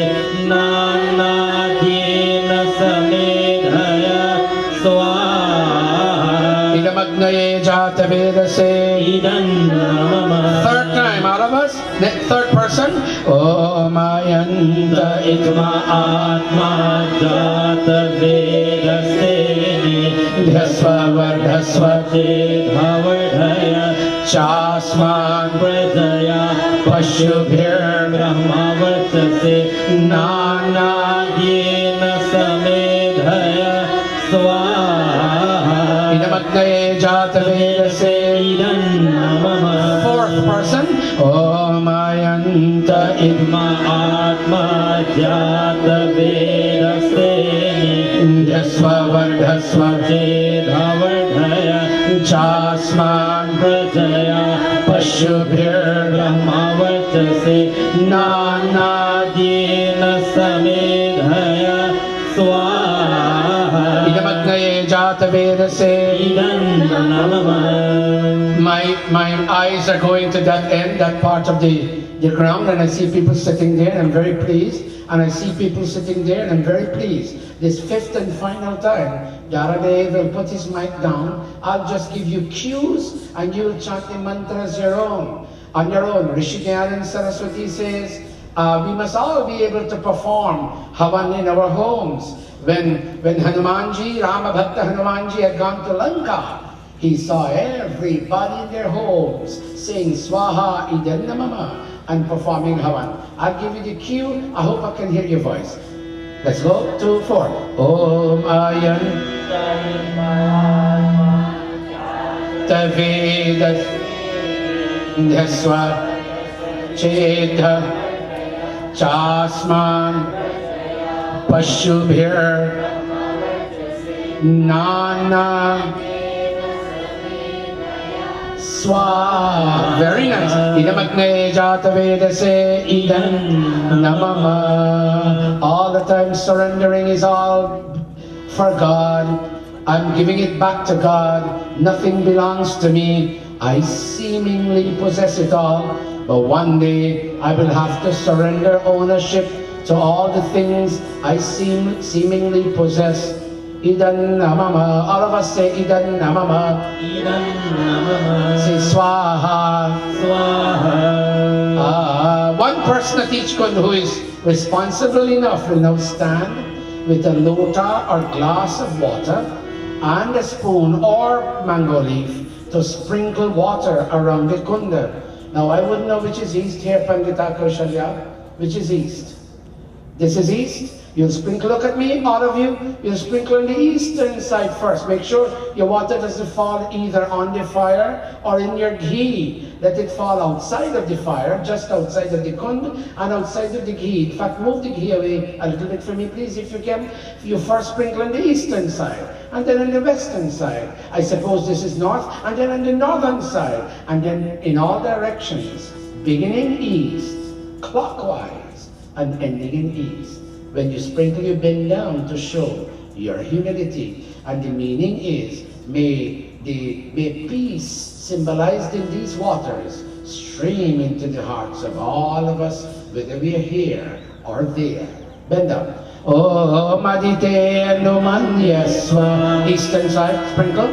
Nanadina Samedhaya Swaha Idamagnaye Jata Vedase. Idan Namah. Third time, all of us. Third person. Om Ayanta Itma Atma Jata Vedasene Dhasva Vardhasva Vedhavadhaya Chasman Prajaya Pashubhir Brahmavachase Nanadina Samedhaya Swaha Idamagnaye Jata Vedase. Idan Namah. Fourth person. Om Ayanta Itma Atma Jata Vedasene Dhasva Vardhasva Vedhavadhaya Chasman Prajaya Pashubhir Brahmavachase Nanadina Samedhaya Swaha Idamagnaye Jata Vedase. Idan Namah. My eyes are going to that end, that part of the ground, and I see people sitting there, and I'm very pleased. And I see people sitting there, and I'm very pleased. This fifth and final time, Guyanabai will put his mic down. I'll just give you cues, and you'll chant the mantras on your own. Rishikesh Saraswati says, we must all be able to perform Havan in our homes. When Hanumanji, Rama Bhakta Hanumanji had gone to Lanka, he saw everybody in their homes saying Swaha Idan Namah and performing Havan. I'll give you the cue. I hope I can hear your voice. Let's go. 2, 4. Om Ayan Tavedas Dhasva Chetha Chasman Pashubhir Nana Swaha. Very nice. Idamagne Jata Vedase Idan Namah. All the time surrendering is all for God. I'm giving it back to God. Nothing belongs to me. I seemingly possess it all. But one day I will have to surrender ownership to all the things I seemingly possess. Idan Namah. All of us say Idan Namah. Idan Namah. Say Swaha. Swaha. One person at each kund who is responsible enough will now stand with a lota or glass of water and a spoon or mango leaf to sprinkle water around the kunda. Now I wouldn't know which is east here, Pandita Kaushalya. Which is east? This is east. You'll sprinkle, look at me, all of you. You'll sprinkle on the eastern side first. Make sure your water doesn't fall either on the fire or in your ghee. Let it fall outside of the fire, just outside of the kund and outside of the ghee. In fact, move the ghee away a little bit for me, please, if you can. You first sprinkle on the eastern side and then on the western side. I suppose this is north, and then on the northern side. And then in all directions, beginning east, clockwise, and ending in east. When you sprinkle, you bend down to show your humility. And the meaning is, may peace symbolized in these waters stream into the hearts of all of us, whether we are here or there. Bend down. Oh, Madite Numanyaswa. Eastern side, sprinkle.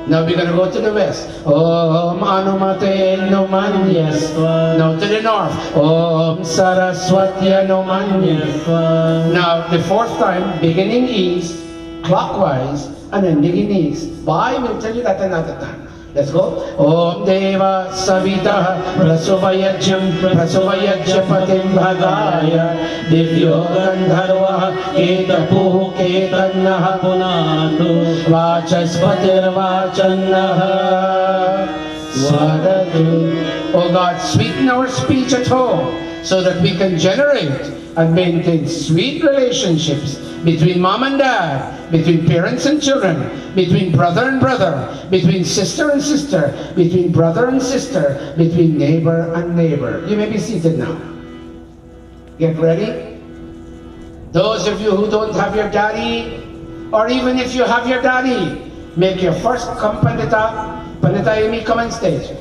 Now we're going to go to the west. Om Anumate Numanyaswa. Now to the north. Om Saraswatya Numanyaswa. Now the fourth time, beginning east, clockwise, and ending in east. Why? We'll tell you that another time. Let's go. Om Deva Savita Prasuvayajam Prasuvayajyapatim Bhagaya Divyo Gandharva Ketapu Ketannaha Punatu Vachaspatir Vachannaha Swadatu. Oh God, sweeten our speech at home so that we can generate and maintain sweet relationships between mom and dad, between parents and children, between brother and brother, between sister and sister, between brother and sister, between neighbor and neighbor. You may be seated now. Get ready. Those of you who don't have your daddy, or even if you have your daddy, make your first come, Pandita. Pandita Amy, come on stage.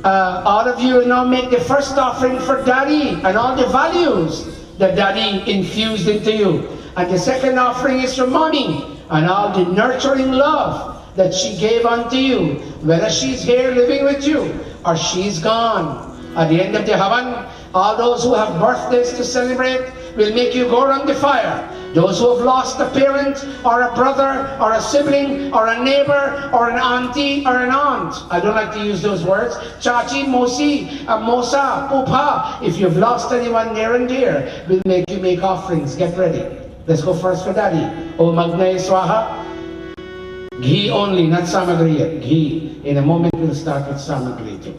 All of you now make the first offering for daddy and all the values that daddy infused into you. And the second offering is for mommy and all the nurturing love that she gave unto you, whether she's here living with you or she's gone. At the end of the Havan, all those who have birthdays to celebrate will make you go around the fire. Those who have lost a parent or a brother or a sibling or a neighbor or an auntie or an aunt. I don't like to use those words. Chachi, Mosi, Mosa, Pupa. If you've lost anyone near and dear, we'll make you make offerings. Get ready. Let's go first for daddy. O Magnay Swaha. Ghee only, not samagri yet. Ghee. In a moment we'll start with samagri too.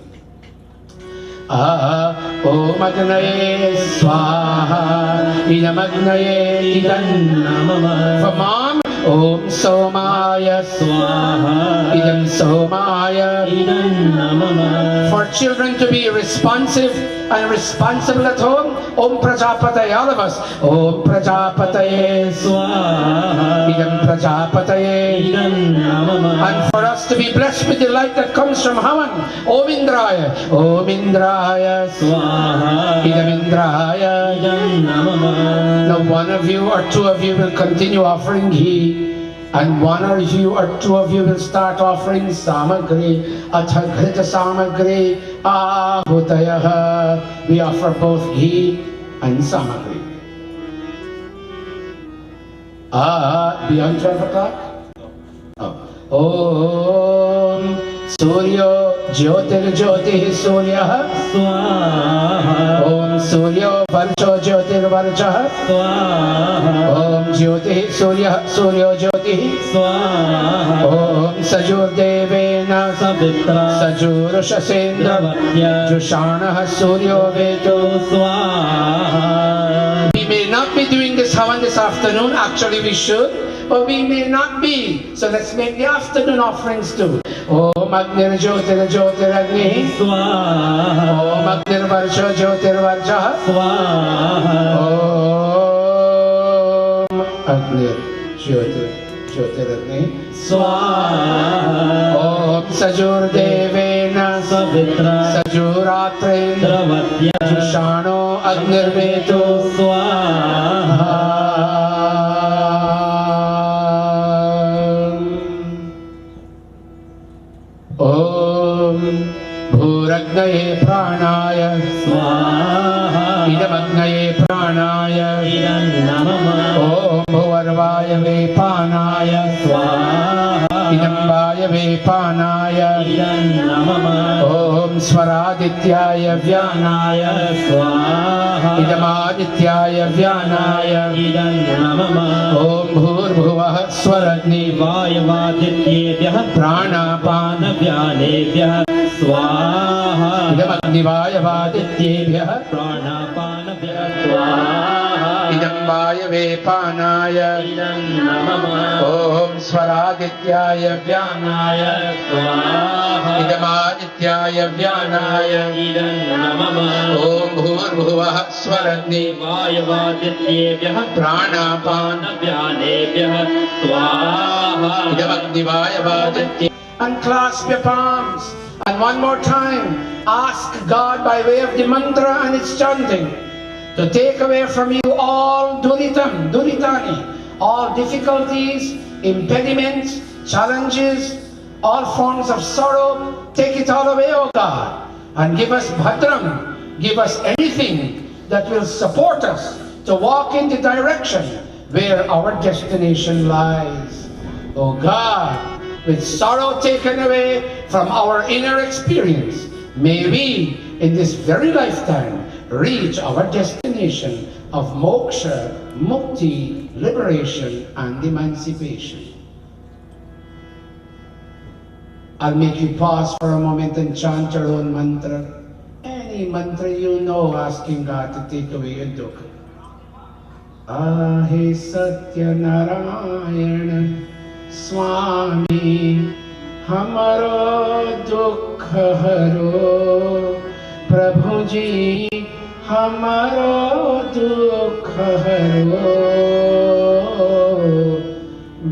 Om Agnaye Swaha, Idam Agnaye Idam Namama. For mom, Om Somaya Swaha, Idam Somaya Idam Namama. For children to be responsive and responsible at home, Om Prajapataye, all of us. Om Prajapataye Swaha, Idam Prajapataye Idam Namama. And for us to be blessed with the light that comes from Havan, Om Indraya, Om Indraya Swaha, Idam Indraya Idam Namama. Now one of you or two of you will continue offering ghee, and one or you or two of you will start offering samagri, athagrita samagri, ahutayaha. We offer both ghee and samagri. Beyond 12 o'clock? Om Suryo Jyotir Jyotih Suryah Swaha. Om Suryo Varcho Jyotir Varchah Swaha. Om Jyotih Suryah Suryo Jyotih Swaha. Om Sajur Devena Savitra Sajur Shasendra Jushanah Suryo Veto Swaha. We may not be doing this Havan this afternoon. Actually we should, but we may not be. So let's make the afternoon offerings too. Om Agnir Jyotir Jyotir Agni Swaha. Om Agnir Varsha Jyotir Varsha Swaha. Om Agnir Jyotir Jyotir Agni Swaha. Om Sajur Devena Savitra Sajuratrendra Vatya Jushano Agnir Veto Swaha. Om Bhuragnaye Pranaya Swaha. Idamagnaye Pranaya Idam Namama. Om Bhuvarvaya Vepanaya Swaha. Idam Vaya Vepanaya Idam Namama. Om Swaradityaya Vyanaya Swaha. Idam Adityaya Vyanaya Idam Namama. Om Bhurvuvah Swaragni Vayavadityebhyah Pranapana Vyanebhyah Swaha. Idam Agnivayavadityebhyah Pranapana Swaha. Idam Vaya Vepanaya Idam Namama. Om Swaradityaya Vyanaya Swaha. Idam Adityaya Vyanaya Idam Namama. Om Bhurvuvah Swaragni Vayavadityebhyah Pranapana Vyanebhyah Swaha. Idam Agnivayavadityebhyah. And clasp your palms. And one more time, ask God by way of the mantra and its chanting to take away from you all duritam, duritani, all difficulties, impediments, challenges, all forms of sorrow. Take it all away, O God, and give us bhadram, give us anything that will support us to walk in the direction where our destination lies. O God, with sorrow taken away from our inner experience, may we, in this very lifetime, reach our destination of moksha, mukti, liberation, and emancipation. I'll make you pause for a moment and chant your own mantra. Any mantra you know, asking God to take away your dukkha. आहे सत्यनारायण स्वामी हमारो दुख हरो। प्रभु जी हमारो दुख हरो,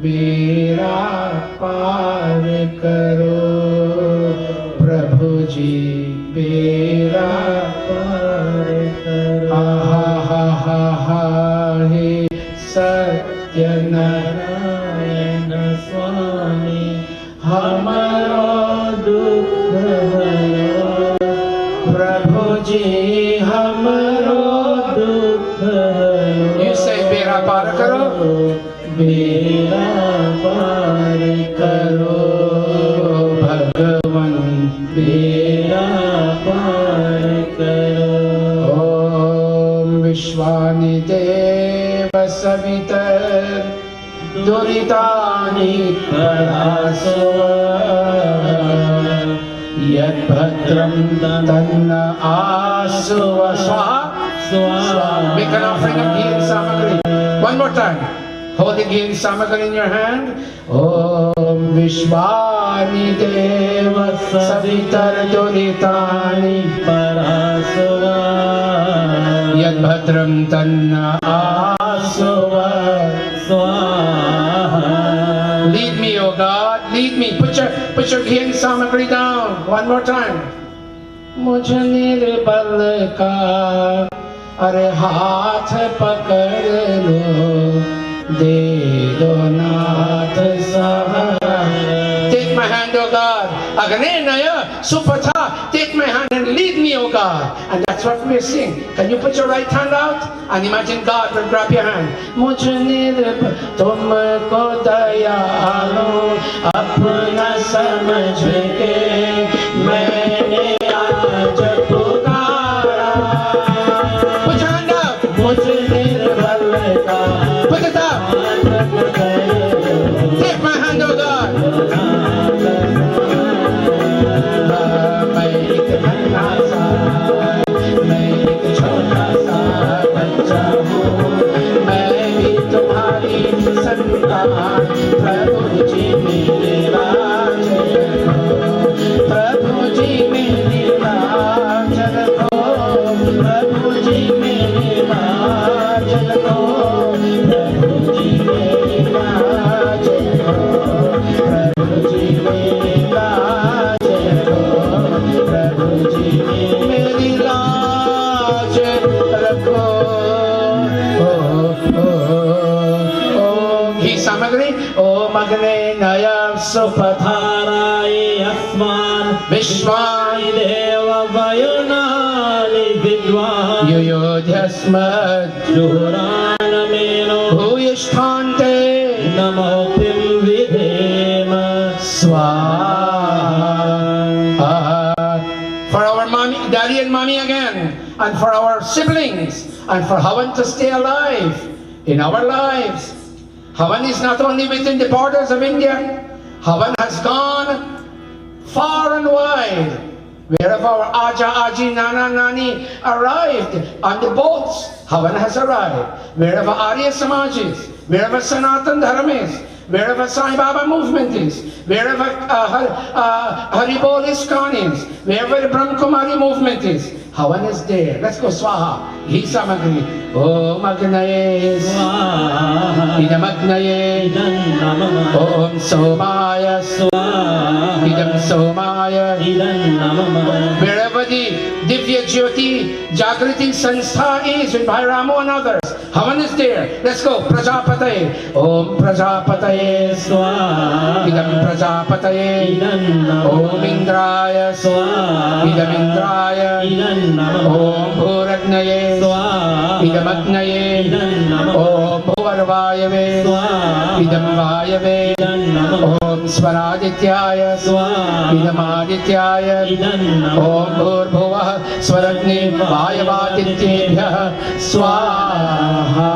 बेड़ा पार करो। प्रभु जी बेड़ा पार करो। हा हा हा हा हे सत्यनारायण स्वामी हमारो दुख हरो। प्रभु जी हमारो दुख हरो। You say बेड़ा पार करो, बेड़ा पार करो। भगवान बेड़ा पार करो। ओम विश्वानि देव सवितर दुरितानि प्रणासो। यद्भद्रं तन्न आसु स्वाहा। Make an offering of ghee and samagri. One more time. Hold the ghee and samagri in your hand. Om Vishwani Deva Savitar Duritani Parasava. Yad Bhadram Tanna Asava Swaha. Lead me, O God, lead me. Put your ghee and samagri down. One more time. मुझ निर्बल का अरे हाथ पकड़ लो, दे दो नाथ सहारा। Take my hand, O God. Agnenaya Supatha. Take my hand and lead me, O God. And that's what we sing. Can you put your right hand out and imagine God will grab your hand. मुझ निर्बल तुमको दयालु अपना समझ के मैंने आज पुकारा। Put your hand up. मुझ निर्बल का put it up. Take my hand, O God. मैं एक नन्हा सा, मैं एक छोटा सा बच्चा हूँ, मैं भी तुम्हारी संतान। प्रभु जी मेरे राज रखो, प्रभु जी मेरे राज रखो, प्रभु जी मेरे राज रखो, प्रभु जी मेरे राज रखो, प्रभु जी मेरे राज रखो, प्रभु जी मेरी लाज रखो। घी सामग्री। ओम अग्ने नयं सुपथाराय अस्मान् विश्वानि देव वयुनानि विद्वान् युयोध्यस्मज्जुहुराणमेनो भूयिष्ठान्ते नमो किं विधेम स्वाहा। For our mommy, daddy and mommy again, and for our siblings, and for Havan to stay alive in our lives. Havan is not only within the borders of India. Havan has gone far and wide. Wherever our Aja, Aji, Nana, Nani arrived on the boats, Havan has arrived. Wherever Arya Samaj is, wherever Sanatan Dharma is, wherever Sai Baba movement is, wherever Haribol ISKCON is, wherever the Brahma Kumari movement is, Havan is there. Let's go Swaha. Ghee samagri. Om Agnaye Swaha. Idam Agnaye Idam Namah. Om Somaya Swaha. Idam Somaya Idam Namah. Wherever the Divya Jyoti Jagriti Sanstha is with Bhairamo and others, Havan is there. Let's go. Prajapataye. Om Prajapataye Swaha. Idam Prajapataye Idam Namah. Om Indraya Swaha. Idam Indraya Idam Namah. Om Bhuragnaye Swaha. Idam Agnaye Idam Namah. Om Bhuvarvayave Swaha. Idam Vayave Idam Namah. Om Swaradityaya Swaha. Idam Adityaya Idam Namah. Om Bhurbhuvah Swaragni Vayavadityebhyah Swaha.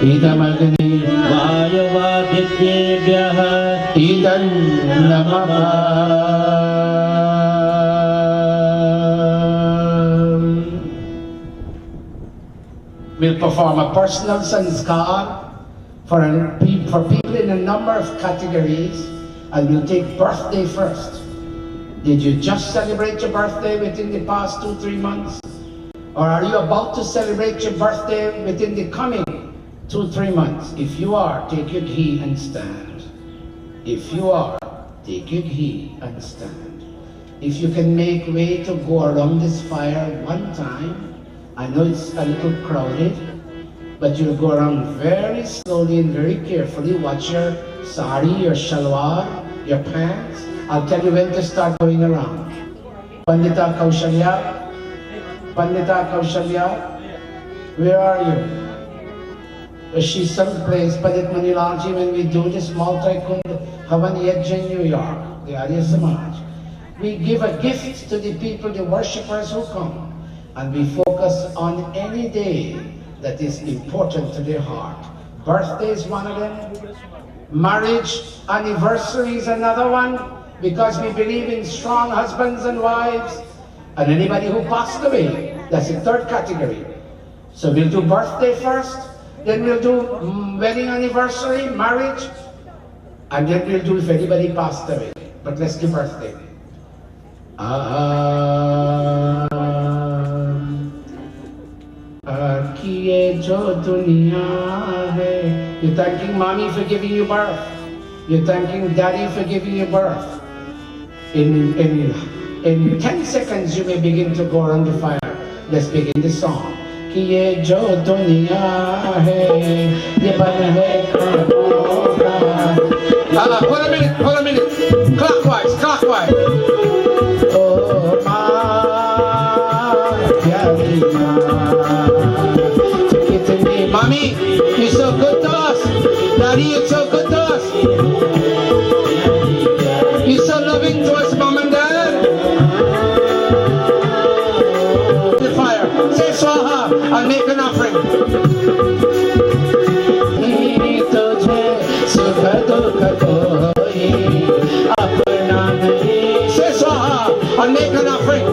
Idam Agni Vayavadityebhyah Idam Namah. We'll perform a personal sanskar for people in a number of categories, and we'll take birthday first. Did you just celebrate your birthday within the past 2-3 months? Or are you about to celebrate your birthday within the coming 2-3 months? If you are, take your ghee and stand. If you are, take your ghee and stand. If you can make way to go around this fire one time, I know it's a little crowded, but you'll go around very slowly and very carefully. Watch your sari, your shalwar, your pants. I'll tell you when to start going around. Pandita Kaushalya, Pandita Kaushalya, where are you? She's someplace, Pandit Manilalji, when we do this multi-kund Havan Yajna in New York, the Arya Samaj, we give a gift to the people, the worshippers who come, and we focus on any day that is important to their heart. Birthday is one of them. Marriage anniversary is another one, because we believe in strong husbands and wives. And anybody who passed away, that's the third category. So we'll do birthday first, then we'll do wedding anniversary, marriage, and then we'll do if anybody passed away. But let's do birthday. You're thanking mommy for giving you birth. You're thanking daddy for giving you birth. In 10 seconds you may begin to go around the fire. Let's begin the song. Hold a minute. Clockwise. Mommy, you're so good to us. Daddy, you're so good to us. You're so loving to us, Mom and Dad. The fire. Say swaha. I'll make an offering. Say swaha. I'll make an offering.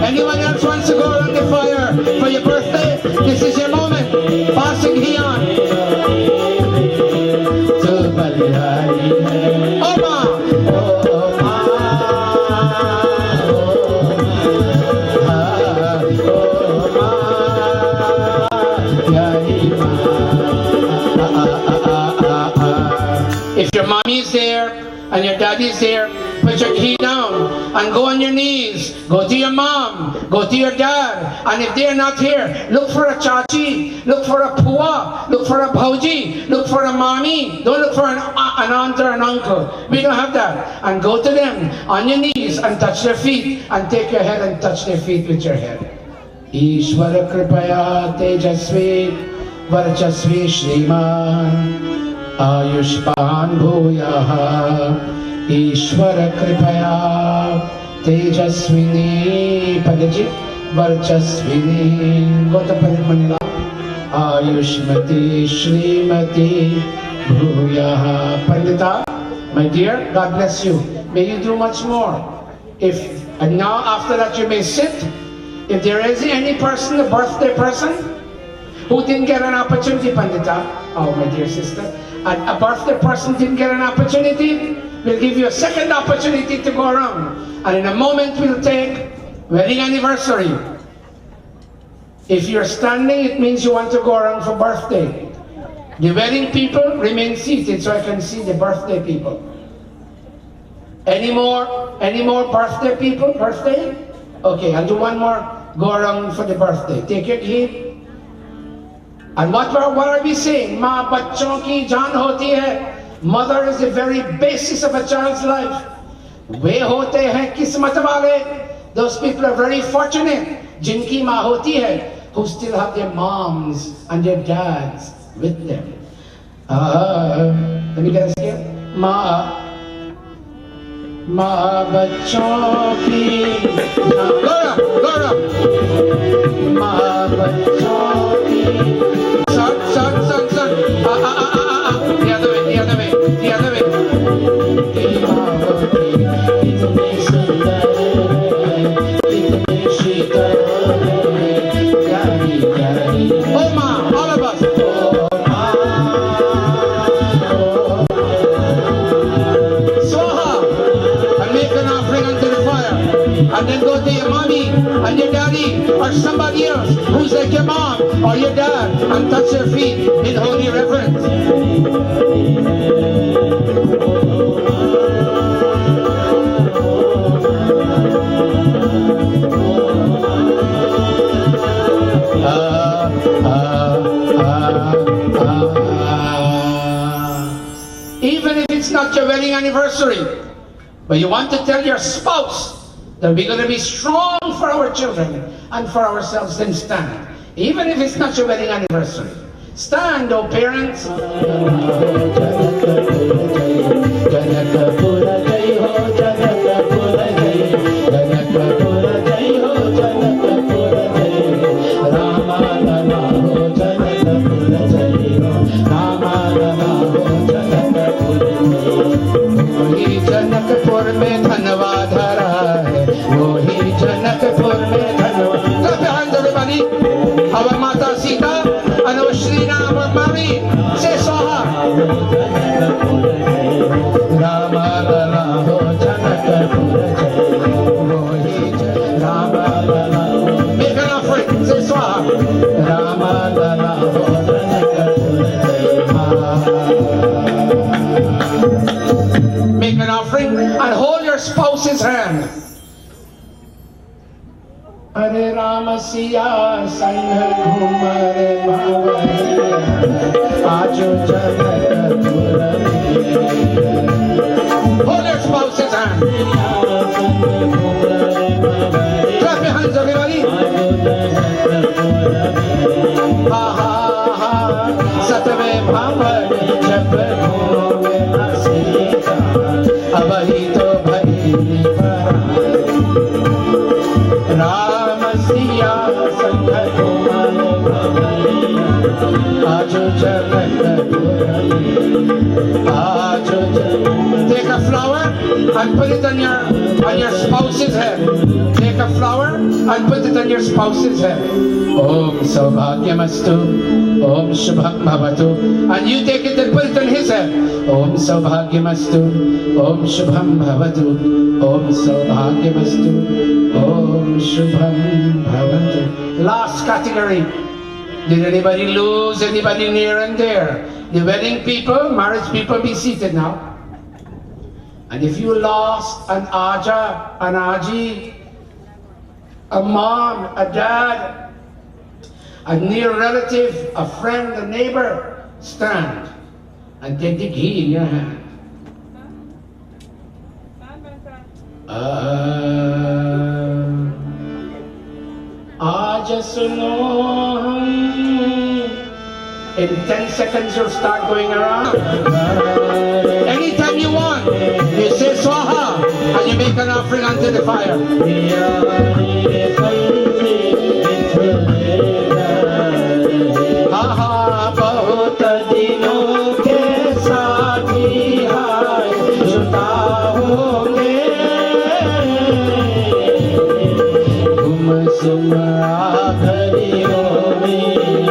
Anyone else wants to go around the fire for your birthday? This is your moment. Passing ghee on. Oma! If your mommy is there and your daddy is there, put your ghee down and go on your knees. Go to your mom, go to your dad, and if they're not here, look for a chachi, look for a pua, look for a bhauji, look for a mommy. Don't look for an aunt or an uncle. We don't have that. And go to them on your knees and touch their feet, and take your head and touch their feet with your head. Ishvara kripaya tejasvi varchasvi shriman Ayushpan bhuyaha Ishvara kripaya tejasvini Padaji varchasvini. Go to Pandit Manila. Ayushmati Shrimati bhuyaha. Pandita, my dear, God bless you. May you do much more. And now after that you may sit. If there is any person, a birthday person, who didn't get an opportunity, Pandita, oh my dear sister, a birthday person didn't get an opportunity, we'll give you a second opportunity to go around. And in a moment we'll take wedding anniversary. If you're standing, it means you want to go around for birthday. The wedding people remain seated so I can see the birthday people. Any more birthday people? Birthday? Okay, I'll do one more. Go around for the birthday. Take your ghee. And what are we saying? Ma bachon ki jaan hoti hai. Mother is the very basis of a child's life. We hote hain kismat wale. Those people are very fortunate. Jinki ma hoti hai, who still have their moms and their dads with them. Let me get this here. Ma bachon ki Gaurav Ma bachon ki. Son the other way Itne sundar itne and your daddy or somebody else who's like your mom or your dad and touch their feet in holy reverence. Even if it's not your wedding anniversary, but you want to tell your spouse that we're going to be strong for our children and for ourselves, then stand. Even if it's not your wedding anniversary. Stand, oh parents. Janakpur में धन्यवाद हरा है वो ही जनकपुर में धन्यवाद. Clap your hands everybody. Our Mata Sita and our Shri Ram or Mary say Swaha. Rama Lala ho Janakapur wo hi Rama Lala. Make an offering. Say Swaha. Rama Lala ho Janakapur. Make an offering and hold your spouse's hand. Hare Rama Siya Sangha Ghumare Bhavaya Ajo Janakapura. Hold your spouse's hand. Clap your hands everybody. Ha ha ha Satave Bhavani Japa Ghumare Masita Abahito Bhai Rama Siya Sangha Ghumare Bhavaya Ajo Janakapura. Ajo Janakapura. Take a flower and put it on your spouse's head. Take a flower and put it on your spouse's head. Om Saubhagyamastu, Om Shubham Bhavatu. And you take it and put it on his head. Om Saubhagyamastu, Om Shubham Bhavatu, Om Saubhagyamastu, Om Shubham Bhavatu. Last category. Did anybody lose anybody near and there? The wedding people, marriage people, be seated now. And if you lost an Aja, an Aji, a mom, a dad, a near relative, a friend, a neighbor, stand and take the ghee in your hand. Aja suno hum. In 10 seconds you'll start going around. Anytime you want, you say Swaha and you make an offering unto the fire. Ha ha bahut dino ke saathi hai juda honge hum sumra kariyo mein.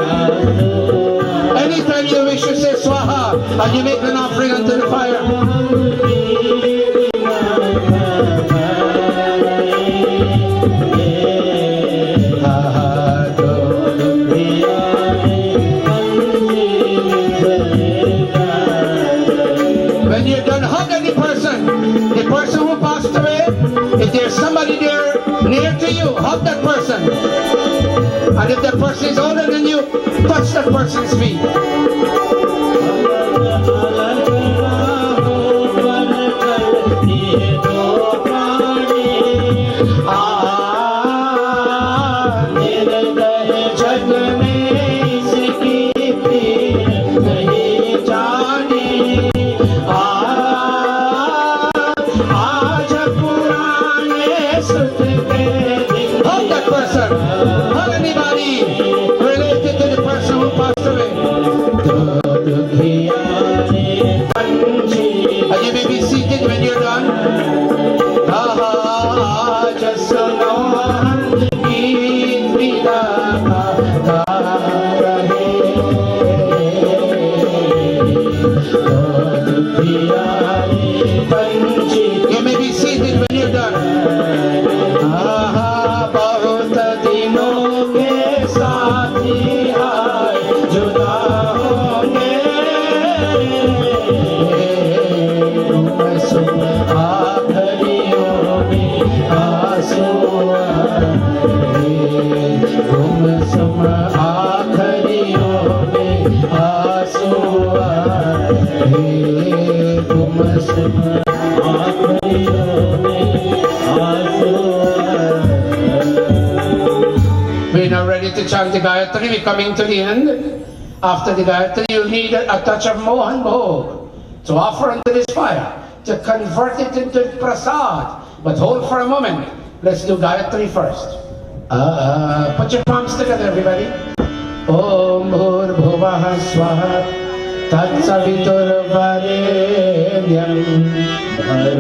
Anytime you wish to say Swaha and you make an offering unto the fire. When you're done, hug any person. The person who passed away, if there's somebody there near to you, hug that person. And if that person is older than you, touch that person's feet. Hug that person. Hug anybody related to the person who passed away. And you may be seated when you're done. You may be seated when you're done. गुम सुम आखरियों में आंसू आए, गुम सुम आखरियों में आंसू आए. We're now ready to chant the Gayatri. We're coming to the end. After the Gayatri, you'll need a touch of Mohan Bhog to offer unto this fire, to convert it into prasad. But hold for a moment. Let's do Gayatri first. Put your palms together, everybody. Om Bhur Bhuvah Swaha Tatsavitur Varenyam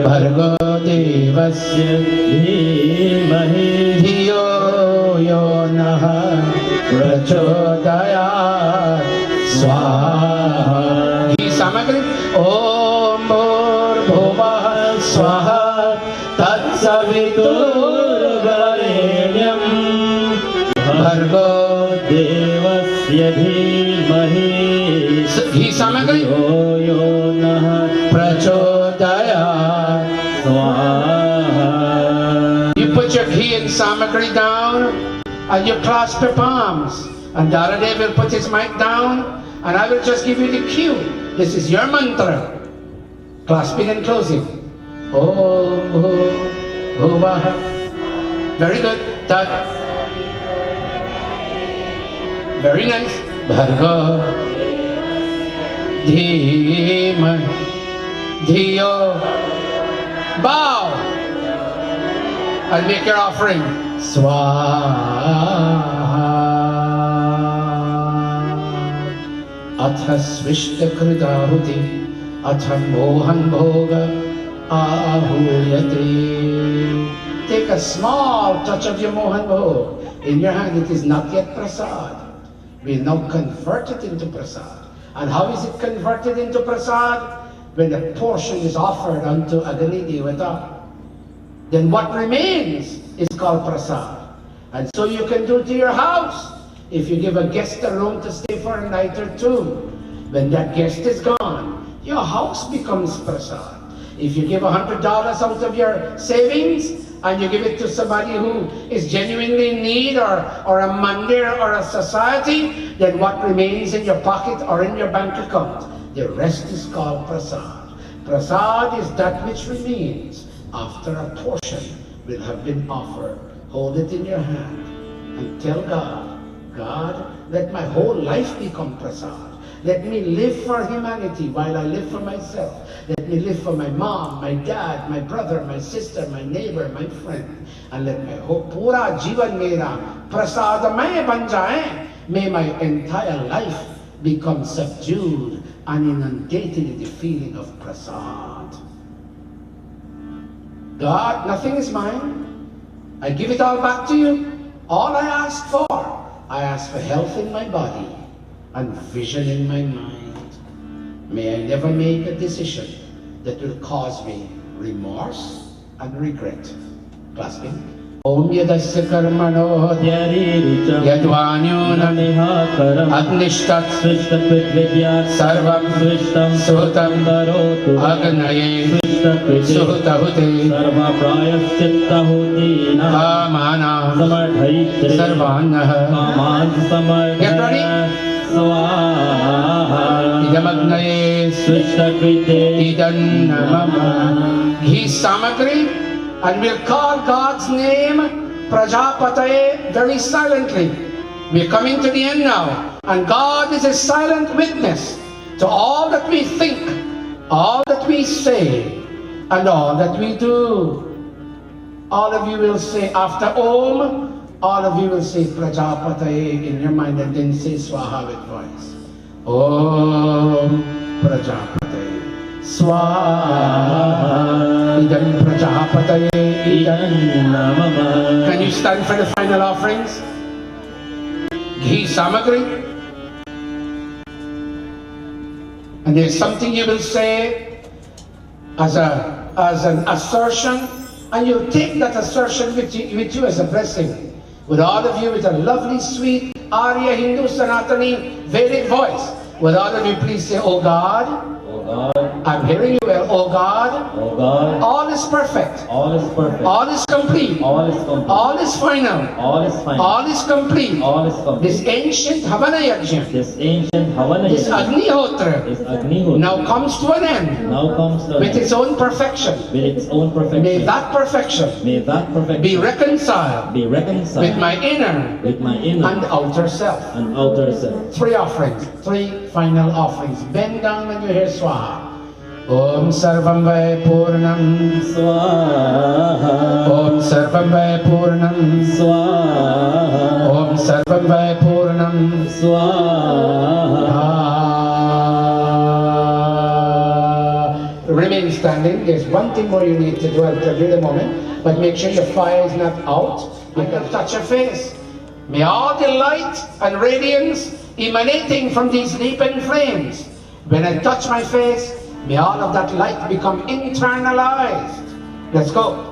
Bhargo Devasya Dhimahi Dhiyo Yo Naha Prachodayat Swaha. He samagri. Om Bhur Bhuvah Swaha Tatsavitur Varenyam Bhargo Devasya Dhimahi Dhiyo Yo Naha Prachodayat Swaha. You put your ghee and samagri down and you clasp your palms, and Daradev will put his mic down and I will just give you the cue. This is your mantra. Clasping and closing. Om Bhuvah. Very good. Tat. Very nice. Bhargo Dhima Dhiyo. Bow and make your offering. Swaha. Atha Svishta Kridahuti Atha Mohan Bhoga Ahuyate. Take a small touch of your Mohan Bhog in your hand. It is not yet prasad. We now convert it into prasad. And how is it converted into prasad? When a portion is offered unto Agni Devata, then what remains is called prasad. And so you can do to your house. If you give a guest a room to stay for a night or two, when that guest is gone, your house becomes prasad. If you give $100 out of your savings and you give it to somebody who is genuinely in need, or a mandir or a society, then what remains in your pocket or in your bank account, the rest is called prasad. Prasad is that which remains after a portion will have been offered. Hold it in your hand and tell God, God, let my whole life become prasad. Let me live for humanity while I live for myself. Let me live for my mom, my dad, my brother, my sister, my neighbor, my friend. And let my whole pura jivan mera prasadamay ban jaye. May my entire life become subdued and inundated with the feeling of prasad. God, nothing is mine. I give it all back to you. All I ask for, I ask for health in my body and vision in my mind. May I never make a decision that will cause me remorse and regret. Clasping. Om yadasya karmano yadvanyunam agnishtat sarvam sutam agnaye suhtahute amana sarvanah. Get ready. Idamagnaye idam namama. He samagri. And we'll call God's name Prajapataye very silently. We're coming to the end now. And God is a silent witness to all that we think, all that we say, and all that we do. All of you will say after Om, all of you will say Prajapataye in your mind and then say Swaha with voice. Om Prajapataye Swaha idam Prajapataye idam namama. Can you stand for the final offerings? Ghee samagri. And there's something you will say as an assertion, and you'll take that assertion with you as a blessing. With all of you with a lovely, sweet Arya Hindu Sanatani Vedic voice. With all of you, please say, Oh God, I'm hearing you well. O God, O God, all is perfect. all is perfect. All is complete. All is complete. All is final. All is final. All is complete. All is complete. This ancient Havana Yajna, This ancient Havan this Agnihotra, this Agnihotra now comes to an end now comes to with its own perfection. with its own perfection. May that perfection May that perfection be reconciled be reconciled with my inner with my inner and outer self. and outer self. 3 offerings, 3 final offerings. Bend down when you hear Swaha. Om Sarvam Vai Purnam Swaha. Om Sarvam Vai Purnam Swaha. Om Sarvam Vai Purnam Swaha. Remain standing. There's one thing more you need to do. I'll tell you in a moment. But make sure your fire is not out. You can touch your face. May all the light and radiance emanating from these leaping flames, when I touch my face, may all of that light become internalized. Let's go.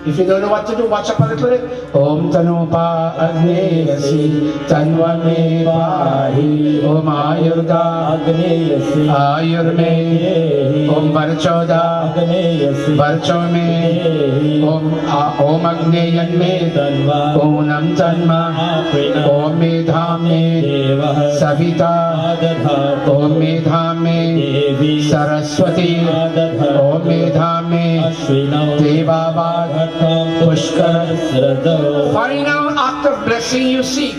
If you don't know what to do, watch up a little bit. Om Tanu Pa Agneyasi Tanva Me Pahi Om Ayurda Agneyasi Ayurme Om Varchoda Agneyasi Varcho Me Om Agneyan Me Tanva Onam Tanma Aprina Om Medha Me Devah Savita Adadhat Om Medha Me Devi Saraswati Adadhat Om Medha Me Ashwinam Devavad Pushkar. Sradho. Final act of blessing you seek.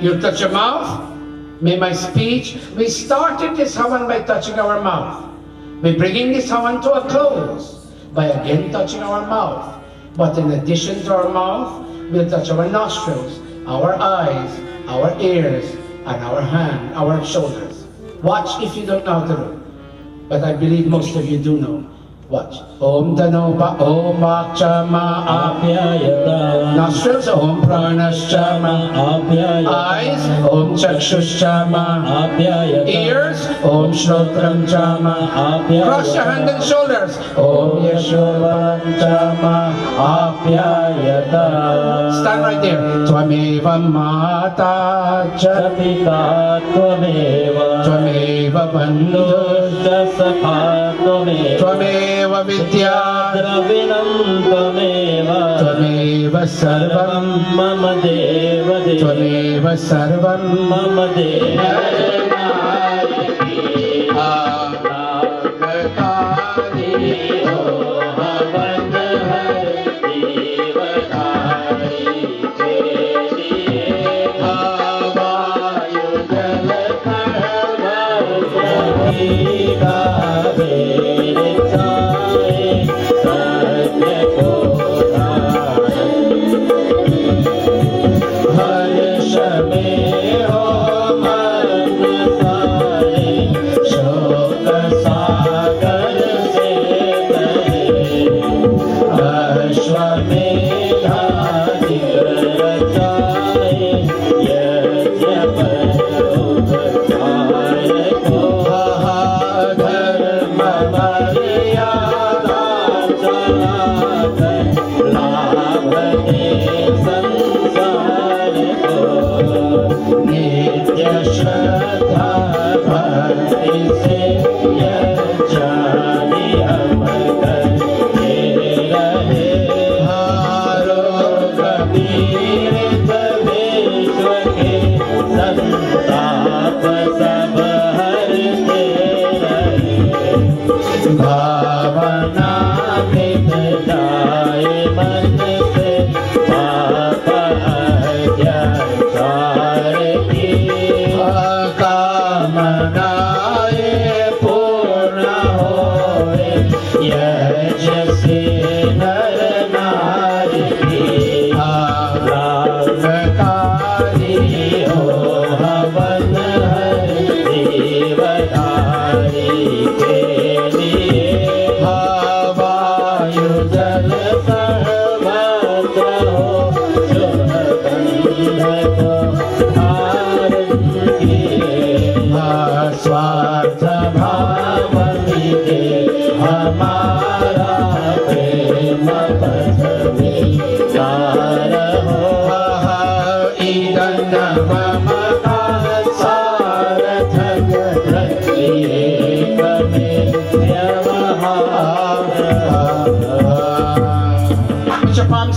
You touch your mouth. May my speech. We started this Havan by touching our mouth. We're bringing this Havan to a close by again touching our mouth. But in addition to our mouth, we'll touch our nostrils, our eyes, our ears, and our hand, our shoulders. Watch if you don't know how to do. But I believe most of you do know. Watch. Om Tanu Pa Om Vakchama Apyayata Nostrils Om Pranashchama Apyayata Eyes Om Chakshushchama Apyayata Ears Om Shrotram Chama Apyayata Cross your hand and shoulders Om Yashovaram Chama Apyayata. Stand right there. Tvameva Mata Chapita Tvameva Tvameva Bandhu Sakha Tvameva Tvameva Vidya Dravinam Tvameva Tvameva Sarvam Mama Deva Deva Tvameva Sarvam Mama Deva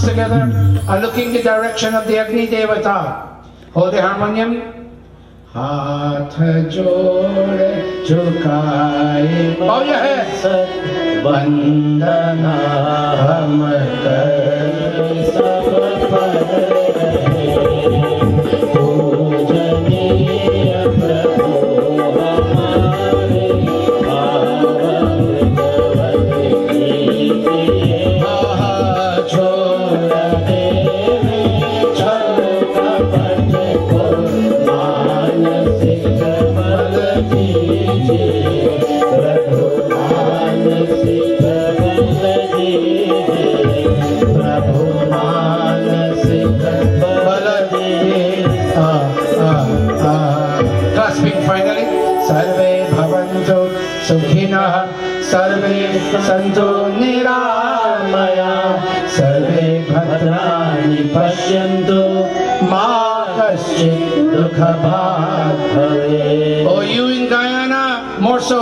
together and looking the direction of the Agni Devata. Hold the harmonium. Haath jode jhukaye. Bow your heads. Vandana hum kare sab pare. Pujaniya Prabhu hamare. Clasping finally. Sarve bhavantu sukhinah, sarve santu niramaya, sarve bhadrani pashyantu, ma kaschit dukha bhag bhave. Oh, you in Guyana, more so,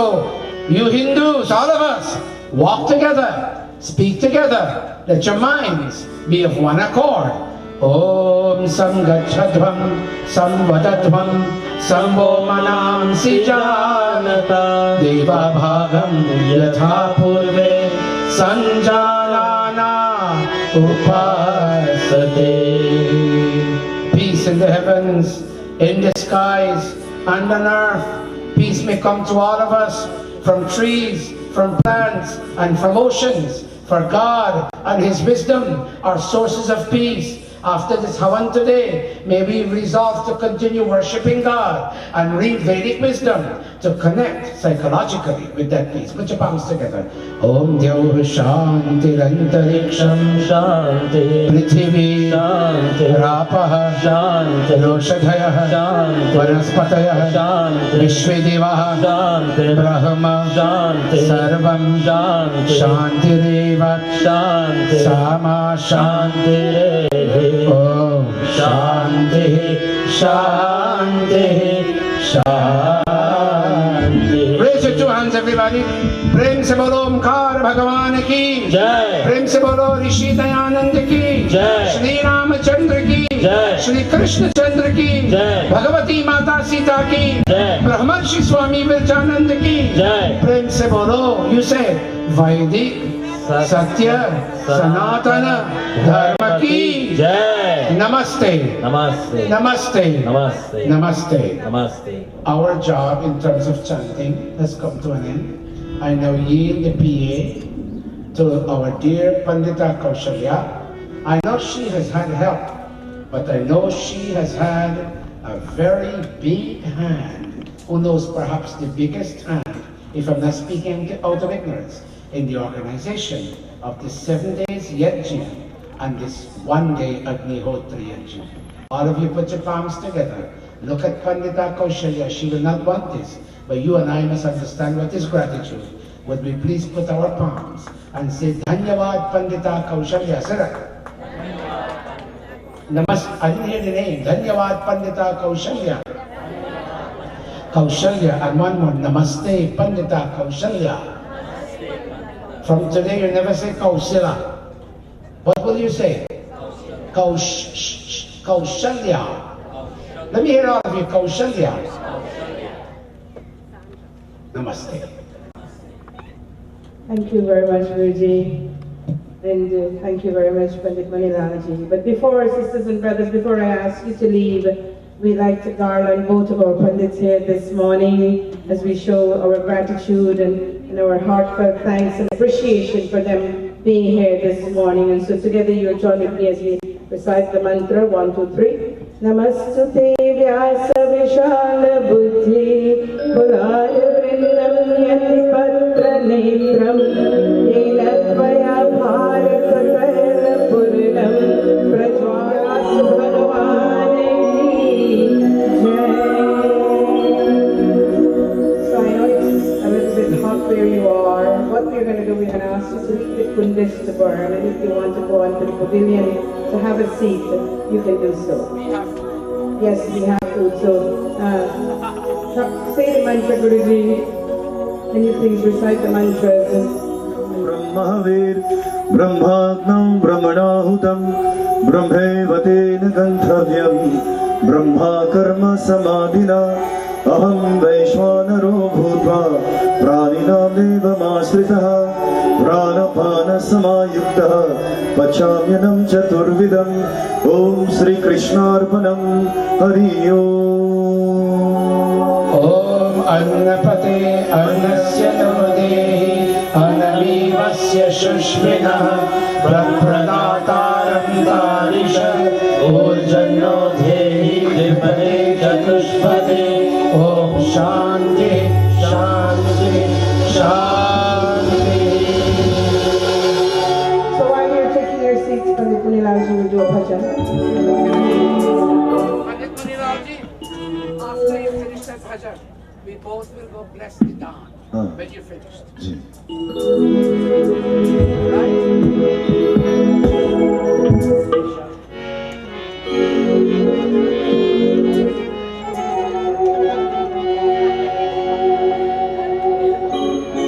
you Hindus, all of us, walk together, speak together, let your minds be of one accord. Om Samgachadvam Samvadadvam Sambo Manam Sijanata Deva Bhagam Yatha Purve Sanjanana Upasate. Peace in the heavens, in the skies, and on earth. Peace may come to all of us from trees, from plants, and from oceans. For God and His wisdom are sources of peace. After this Havan today, may we resolve to continue worshipping God and read Vedic wisdom to connect psychologically with that peace. Put your palms together. Om Dyauh Shanti Antariksham Shanti Prithvi Shanti Rapaha Shanti Roshadhayah Shanti Vanaspatayah Shanti Vishwedevaha Shanti Brahma Shanti Sarvam Shanti Shantireva Shanti Sama Shanti Om Shanti Shanti Shanti. Raise your two hands, everybody. Prem se bolo Omkar Bhagavan ki Jai. Prem se bolo Rishi Dayanand ki Jai. Shri Ramachandra ki Jai. Shri Krishna Chandra ki Jai. Bhagavati Mata Sita ki Jai. Brahmarshi Swami Virjanand ki Jai. Prem se bolo. You say Vaidik Satya Sanatana Dharma ki Jai. Namaste. Namaste. Namaste. Namaste. Namaste. Namaste. Our job in terms of chanting has come to an end. I now yield the PA to our dear Pandita Kaushalya. I know she has had help, but I know she has had a very big hand. Who knows, perhaps the biggest hand, if I'm not speaking out of ignorance, in the organization of this 7 days Yajna and this 1 day Agnihotri Yajna. All of you put your palms together. Look at Pandita Kaushalya. She will not want this, but you and I must understand what is gratitude. Would we please put our palms and say Dhanyavad Pandita Kaushalya. Sir, I didn't hear the name. Dhanyavad Pandita Kaushalya. Kaushalya, and one more. Namaste Pandita Kaushalya. From today, you never say Kausila. What will you say? Kaushalya. Let me hear all of you. Kaushalya. Namaste. Thank you very much, Guruji. And thank you very much, Pandit Manilalji. But before, sisters and brothers, before I ask you to leave, we'd like to garland both of our Pandits here this morning as we show our gratitude and our heartfelt thanks and appreciation for them being here this morning. And so together you'll join with me as we recite the mantra, 1, 2, 3. Namastute Vyasa Vishala Buddhi Pulaya Vrindam Yati Patra Netram Yelatvaya Bharata Karna Purinam Prajvalas Bhagavane Jai. So I know it's a little bit hot where you are. What we're going to do, we're going to ask you to leave the kundis to burn, and if you want to go into the pavilion to have a seat, you can do so. Yes, we have to. So, say the mantra, Guruji. Can you please recite the mantras? Brahmavir ब्रह्माग्नौ ब्रह्मणाहुतं ब्रह्मैव तेन गन्तव्यं ब्रह्मा कर्म समाधिना अहं वैश्वानरो भूत्वा प्राणिनां देवमाश्रितः प्राणपानसमायुक्तः पचाम्यन्नं चतुर्विधम् ॐ श्रीकृष्णार्पणं हरि ओम अन्नपते अन्नस्य नमदेहि अन्नमीवस्य शुष्मिनः प्रदातारं तारिष ऊर्जन्नो धेहि विमले चतुष्पदे ओम शांति शांति शांति. So while you're taking your seats, Pandit Manilalji will do a bhajan. Pandit Manilalji, after you finish that bhajan, we both will go bless the dawn when you finished. Right?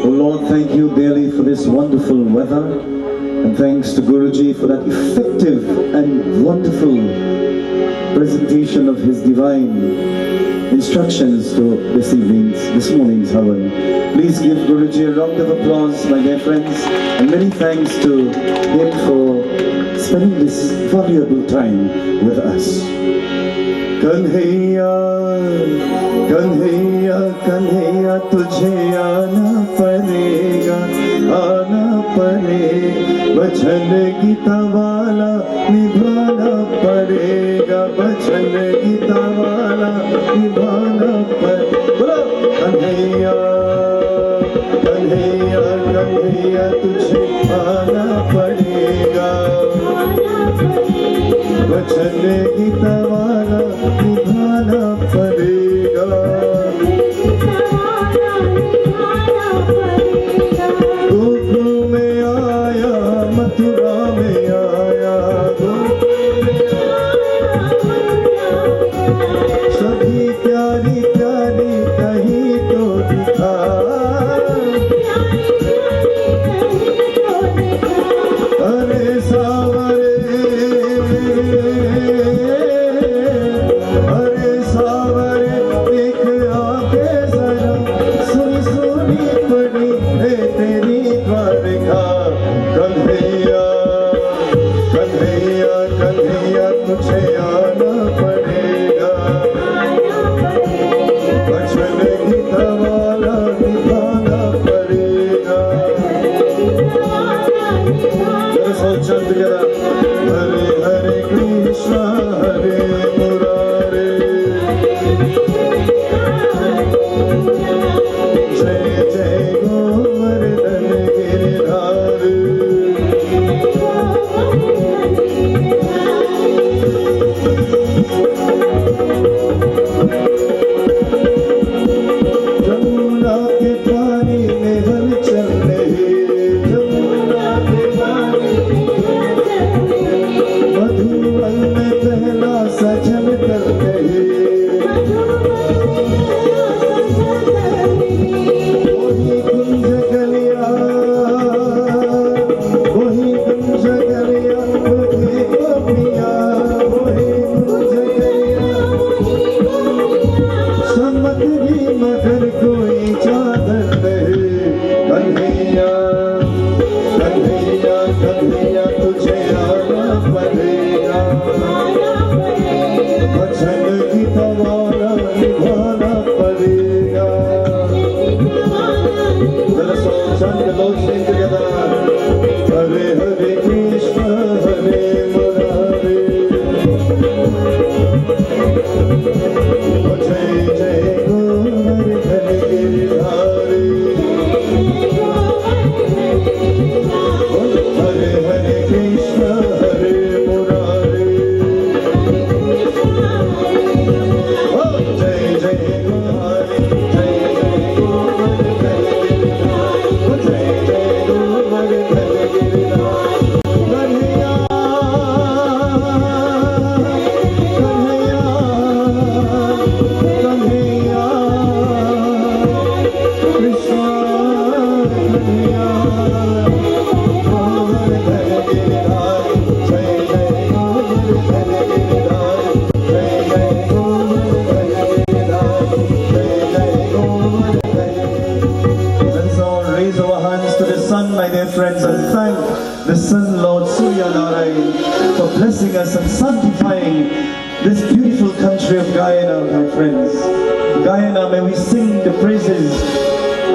Oh Lord, thank you daily for this wonderful weather, and thanks to Guruji for that effective and wonderful presentation of his divine instructions to this morning's Havan. Please give Guruji a round of applause, my dear friends, and many thanks to him for spending this valuable time with us. Kanhaiya, Kanhaiya, Kanhaiya, tujhe aana padega, bachan gita wala nibhana padega, bachan gita wala nibhana padega. Kanhaiya, Kanhaiya, Kanhaiya, tujhe aana padega, बचन गीता वाला निभाना पड़ेगा. गोकुल में आया, मथुरा में आया, सभी प्यारी प्यारी कहीं तो दिखा. अरे सावरे, अरे सावरे, देख आके जरा, सुनी सुनी पड़ी है तेरी द्वारका. कन्हैया, कन्हैया, कन्हैया, तुझे आना पड़ेगा, बचन गीता वाला निभाना पड़ेगा. Let's all chant together. Hare Hare Krishna, Hare Murare, Jai Jai Govardhan Giridhar. us and sanctifying this beautiful country of Guyana, my friends. Guyana, may we sing the praises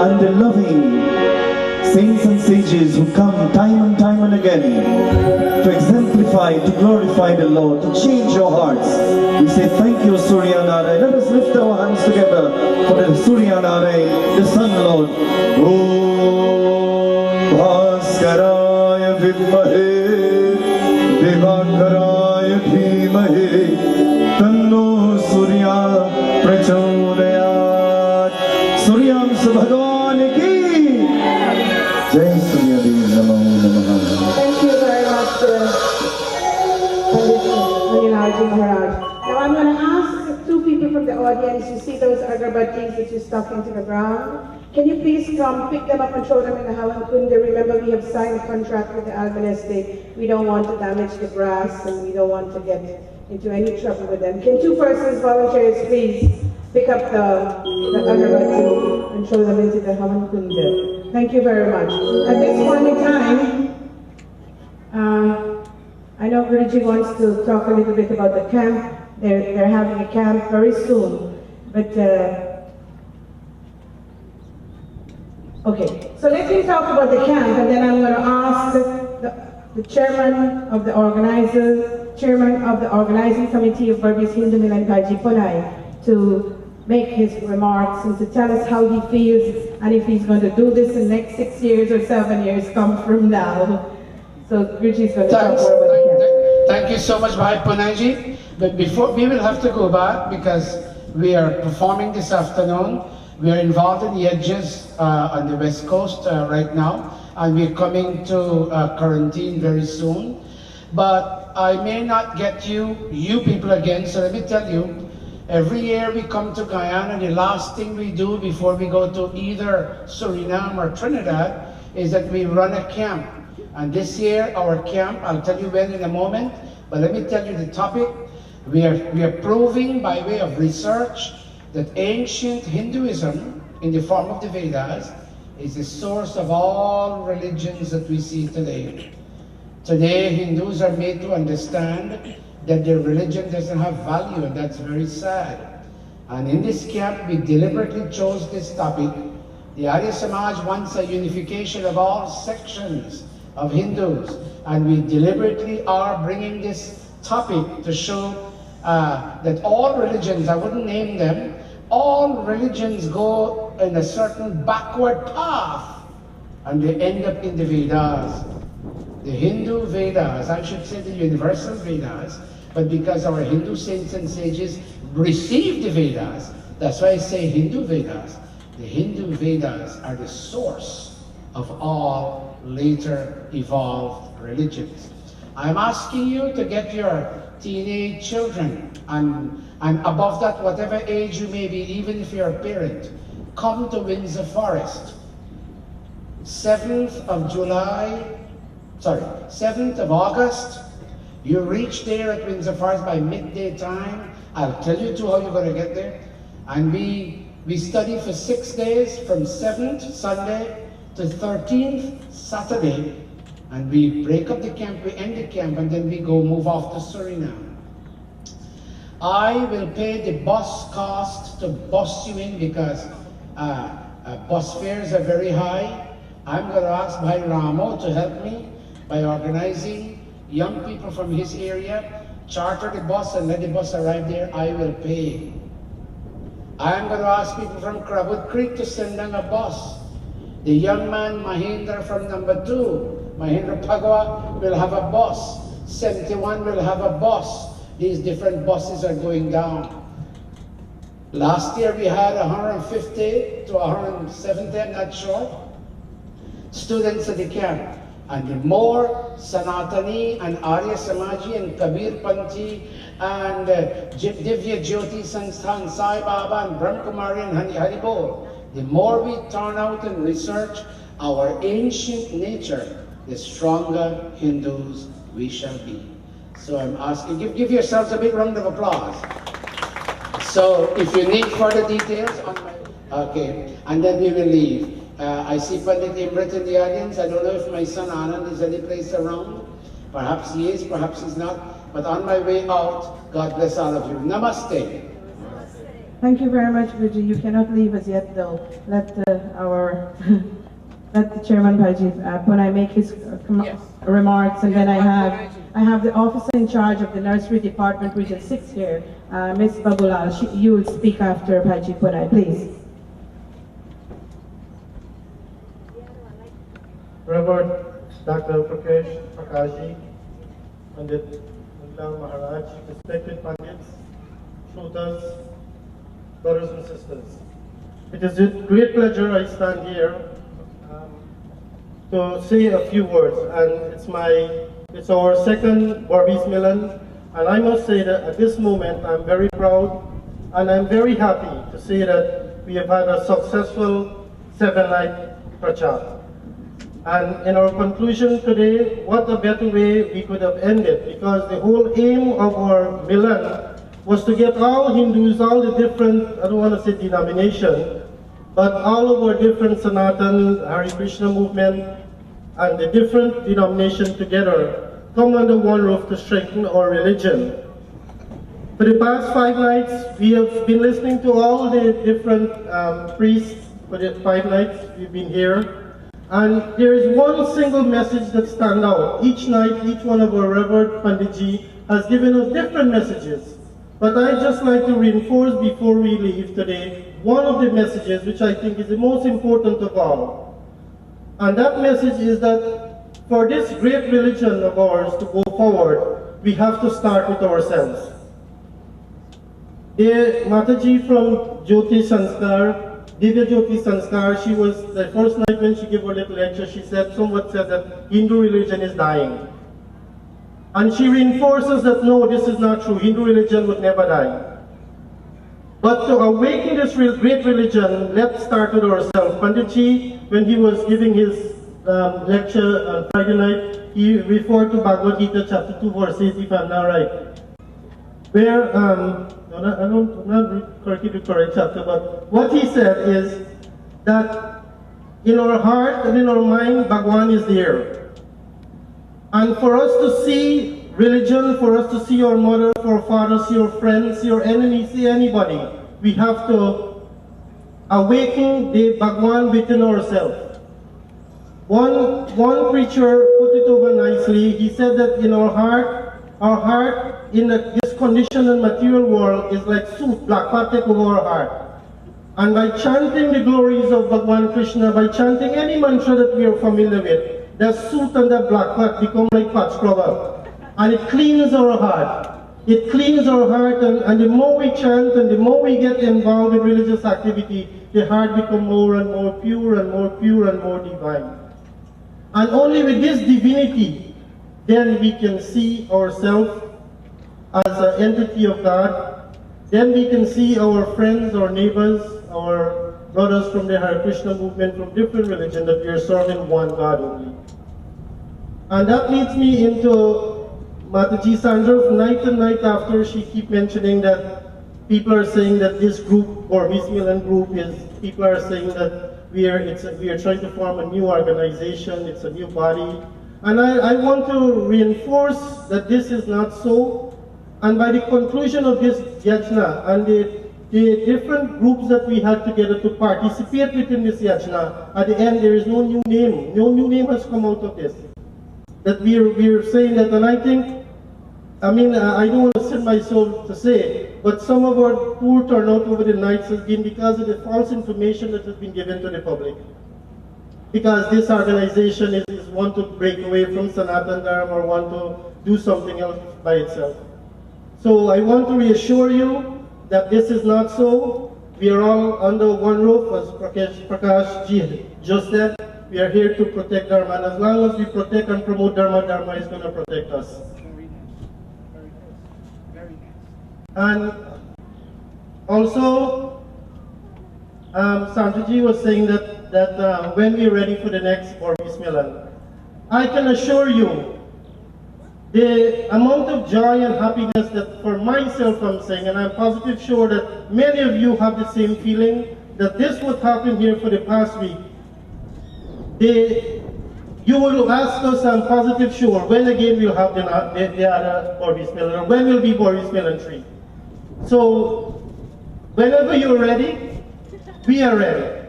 and the loving saints and sages who come time and time and again to exemplify, to glorify the Lord, to change your hearts. We say thank you, Suryanare. Let us lift our hands together for the Suryanare, the Sun Lord. Om Bhaskaraya Vimmahe Divakaraya Dhimahe Tanno Surya Prachodayat. Suryansh Bhagavan ki Jai Surya Devi Namo Namaha. Thank you very much, Pandit Maharaj. Now I'm going to ask two people from the audience. You see those agarbattis that you stuck into the ground? Can you please come pick them up and throw them in the Havan Kunda? Remember, we have signed a contract with the Alban estate. We don't want to damage the grass and we don't want to get into any trouble with them. Can two persons, volunteers, please pick up the agarbatti and throw them into the Havan Kunda? Thank you very much. At this point in time, I know Guruji wants to talk a little bit about the camp. They're having a camp very soon. But, okay, so let me talk about the camp, and then I'm going to ask the chairman of the organizing committee of Berbice Hindu Milan Kaji Punai to make his remarks and to tell us how he feels and if he's going to do this in the next 6 years or 7 years come from now. So Guruji is going to talk more about the camp. Thank you so much, Bhai Punaji. But before, we will have to go back because we are performing this afternoon. We are involved in the Yajnas on the West Coast right now, and we're coming to quarantine very soon. But I may not get you people again, so let me tell you, every year we come to Guyana, the last thing we do before we go to either Suriname or Trinidad is that we run a camp. And this year, our camp, I'll tell you when in a moment, but let me tell you the topic. We are proving by way of research that ancient Hinduism, in the form of the Vedas, is the source of all religions that we see today. Today, Hindus are made to understand that their religion doesn't have value, and that's very sad. And in this camp, we deliberately chose this topic. The Arya Samaj wants a unification of all sections of Hindus, and we deliberately are bringing this topic to show that all religions, I wouldn't name them, all religions go in a certain backward path, and they end up in the Vedas. The Hindu Vedas, I should say the universal Vedas, but because our Hindu saints and sages received the Vedas, that's why I say Hindu Vedas. The Hindu Vedas are the source of all later evolved religions. I'm asking you to get your teenage children and above that, whatever age you may be, even if you're a parent, come to Windsor Forest. 7th of August, you reach there at Windsor Forest by midday time. I'll tell you too how you're going to get there. And we study for 6 days, from 7th Sunday to 13th Saturday. And we break up the camp, we end the camp, and then we move off to Suriname. I will pay the bus cost to bus you in because bus fares are very high. I'm going to ask Bhai Ramo to help me by organizing young people from his area, charter the bus and let the bus arrive there. I will pay. I'm going to ask people from Crabwood Creek to send them a bus. The young man Mahindra from number 2, Mahindra Pagwa, will have a bus. 71 will have a bus. These different buses are going down. Last year we had 150 to 170, I'm not sure, students at the camp. And the more Sanatani and Arya Samaji and Kabir Panthi and Divya Jyoti Sansthan, Sai Baba and Brahmkumari and Haribol, the more we turn out and research our ancient nature, the stronger Hindus we shall be. So I'm asking, give yourselves a big round of applause. So if you need further details on my, okay, and then we will leave. I see Pandit Imrit in the audience. I don't know if my son Anand is any place around. Perhaps he is, perhaps he's not. But on my way out, God bless all of you. Namaste. Thank you very much, Virgie. You cannot leave us yet, though. Let let the Chairman Bhaji Punai make his remarks, and then I have the officer in charge of the nursery department, Region 6 here, Miss Babulal. You will speak after Bhaji Punai, please. Reverend Dr. Prakashji, Pandit Milan Maharaj, respected Pandits, Shrotas, brothers and sisters. It is with great pleasure I stand here to say a few words, and it's our second Berbice Milan, and I must say that at this moment I'm very proud and I'm very happy to say that we have had a successful 7-night prachar. And in our conclusion today, what a better way we could have ended, because the whole aim of our Milan was to get all Hindus, all the different, I don't want to say denomination, but all of our different Sanatan, Hare Krishna movement, and the different denominations together, come under one roof to strengthen our religion. For the past 5 nights, we have been listening to all the different priests. For the 5 nights we've been here. And there is one single message that stands out. Each night, each one of our Reverend Panditji has given us different messages. But I'd just like to reinforce before we leave today, one of the messages which I think is the most important of all. And that message is that for this great religion of ours to go forward, we have to start with ourselves. The Mataji from Jyoti Sanskar, Divya Jyoti Sanskar, she was, the first night when she gave her little lecture, she said, somewhat said that Hindu religion is dying. And she reinforces that no, this is not true. Hindu religion would never die. But to awaken this great religion, let's start with ourselves. Panditji, when he was giving his lecture on Friday night, he referred to Bhagavad Gita chapter 2 verse 8, if I'm not right. Where, I'm not correctly the correct chapter, but what he said is that in our heart and in our mind, Bhagwan is there. And for us to see religion, for us to see our mother, for our father, see our friends, see our enemies, see anybody, we have to awaken the Bhagwan within ourselves. One preacher put it over nicely. He said that in our heart in this conditioned and material world is like soot, black pot take over our heart. And by chanting the glories of Bhagwan Krishna, by chanting any mantra that we are familiar with, the soot and the black pot become like pot scrubber. And it cleans our heart. It cleans our heart, and the more we chant and the more we get involved in religious activity, the heart becomes more and more pure and more pure and more divine. And only with this divinity, then we can see ourselves as an entity of God. Then we can see our friends, our neighbors, our brothers from the Hare Krishna movement, from different religions, that we are serving one God only. And that leads me into Mataji Sandra. Night and night after, she keeps mentioning that people are saying that this group, or Berbice Milan group, people are saying that we are trying to form a new organization, it's a new body. And I want to reinforce that this is not so. And by the conclusion of this Yajna and the different groups that we had together to participate within this Yajna, at the end there is no new name. No new name has come out of this. That we are saying that, and I think, I don't want to send my soul to say, but some of our poor turnout over the nights has been because of the false information that has been given to the public. Because this organization is want to break away from Sanatan Dharma or want to do something else by itself. So I want to reassure you that this is not so. We are all under one roof, as Prakash Ji just said. We are here to protect Dharma, and as long as we protect and promote Dharma, Dharma is going to protect us. And also, Santaji was saying that when we're ready for the next Berbice Milan, I can assure you the amount of joy and happiness that for myself I'm saying, and I'm positive sure that many of you have the same feeling, that this what happened here for the past week. The You will ask us, I'm positive sure, when again we'll have the other Berbice Milan, or when will be Berbice Milan 3. So, whenever you're ready, we are ready.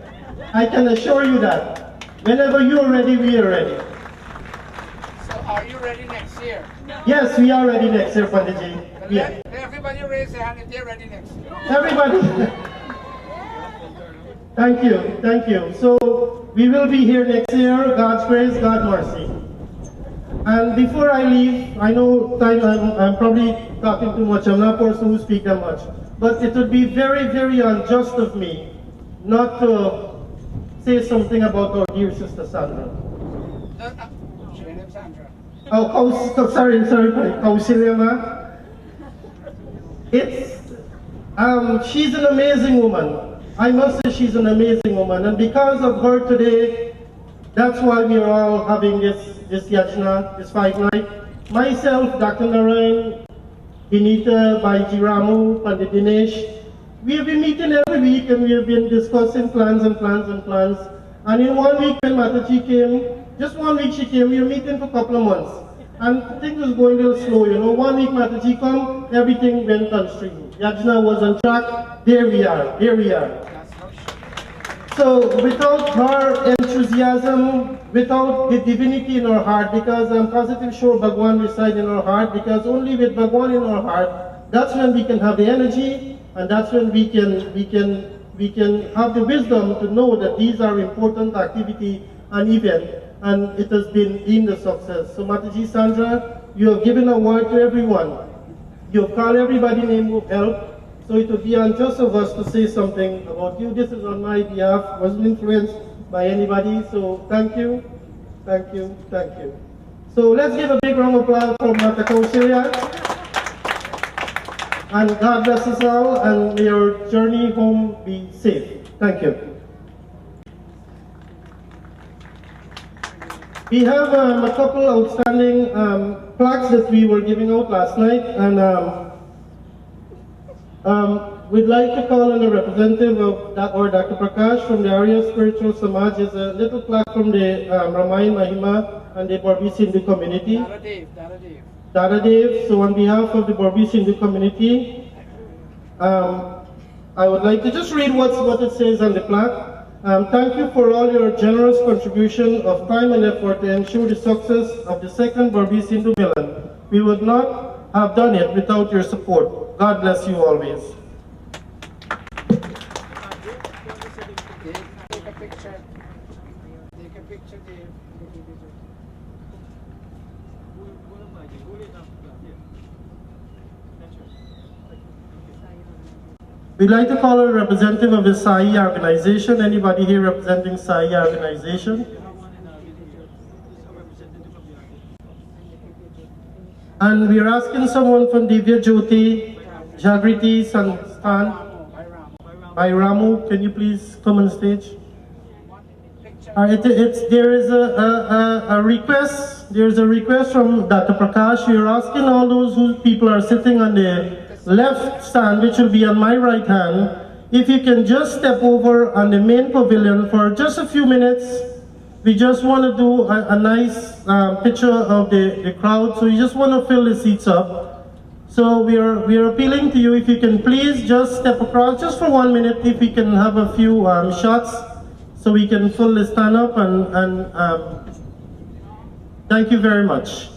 I can assure you that. Whenever you're ready, we are ready. So are you ready next year? Yes, we are ready next year, Panditji. Yeah. Everybody raise their hand if they're ready next year. Everybody. Thank you, thank you. So we will be here next year. God's grace, God's mercy. And before I leave, I know time I'm probably talking too much. I'm not a person who speaks that much. But it would be very, very unjust of me not to say something about our dear sister Sandra. She named Sandra. Oh, sorry, Kausilya. She's an amazing woman. I must say she's an amazing woman, and because of her today, that's why we are all having this Yajna, this 5 night. Myself, Dr. Narayan, Benita, Baiji Ramu, Pandit Dinesh, we have been meeting every week and we have been discussing plans and plans and plans. And in 1 week when Mataji came, just 1 week she came, we were meeting for a couple of months. And things was going a little slow, you know. 1 week Mataji come, everything went on stream. Yajna was on track, there we are, here we are. So without her enthusiasm, without the divinity in our heart, because I'm positive sure Bhagwan resides in our heart, because only with Bhagwan in our heart, that's when we can have the energy, and that's when we can have the wisdom to know that these are important activity and event, and it has been deemed a success. So Mataji Sandra, you have given a word to everyone. You have called everybody name who helped. So it would be unjust of us to say something about you. This is on my behalf, wasn't influenced by anybody. So thank you, thank you, thank you. So let's give a big round of applause for Mata Kausilya. And God bless us all, and may your journey home be safe. Thank you. We have a couple outstanding plaques that we were giving out last night, and we'd like to call on a representative of Dr. Prakash from the area Spiritual Samaj. Is a little plaque from the Ramayan, Mahima, and the Berbice Hindu community. Dada Dev. So on behalf of the Berbice Hindu community, I would like to just read what it says on the plaque. Thank you for all your generous contribution of time and effort to ensure the success of the second Berbice Hindu Milan. We would not have done it without your support. God bless you always. Take a picture. Take a picture, Dave. We'd like to call a representative of the SAI organization. Anybody here representing SAI organization? And we are asking someone from Divya Jyoti, Jagriti, Sanstan, by Ramu. Can you please come on stage? There is a request. There is a request from Dr. Prakash. We are asking all those people are sitting on the left stand, which will be on my right hand, if you can just step over on the main pavilion for just a few minutes. We just want to do a nice picture of the crowd, so you just want to fill the seats up. So we are appealing to you, if you can please just step across just for 1 minute, if we can have a few shots, so we can fill the stand up, and thank you very much.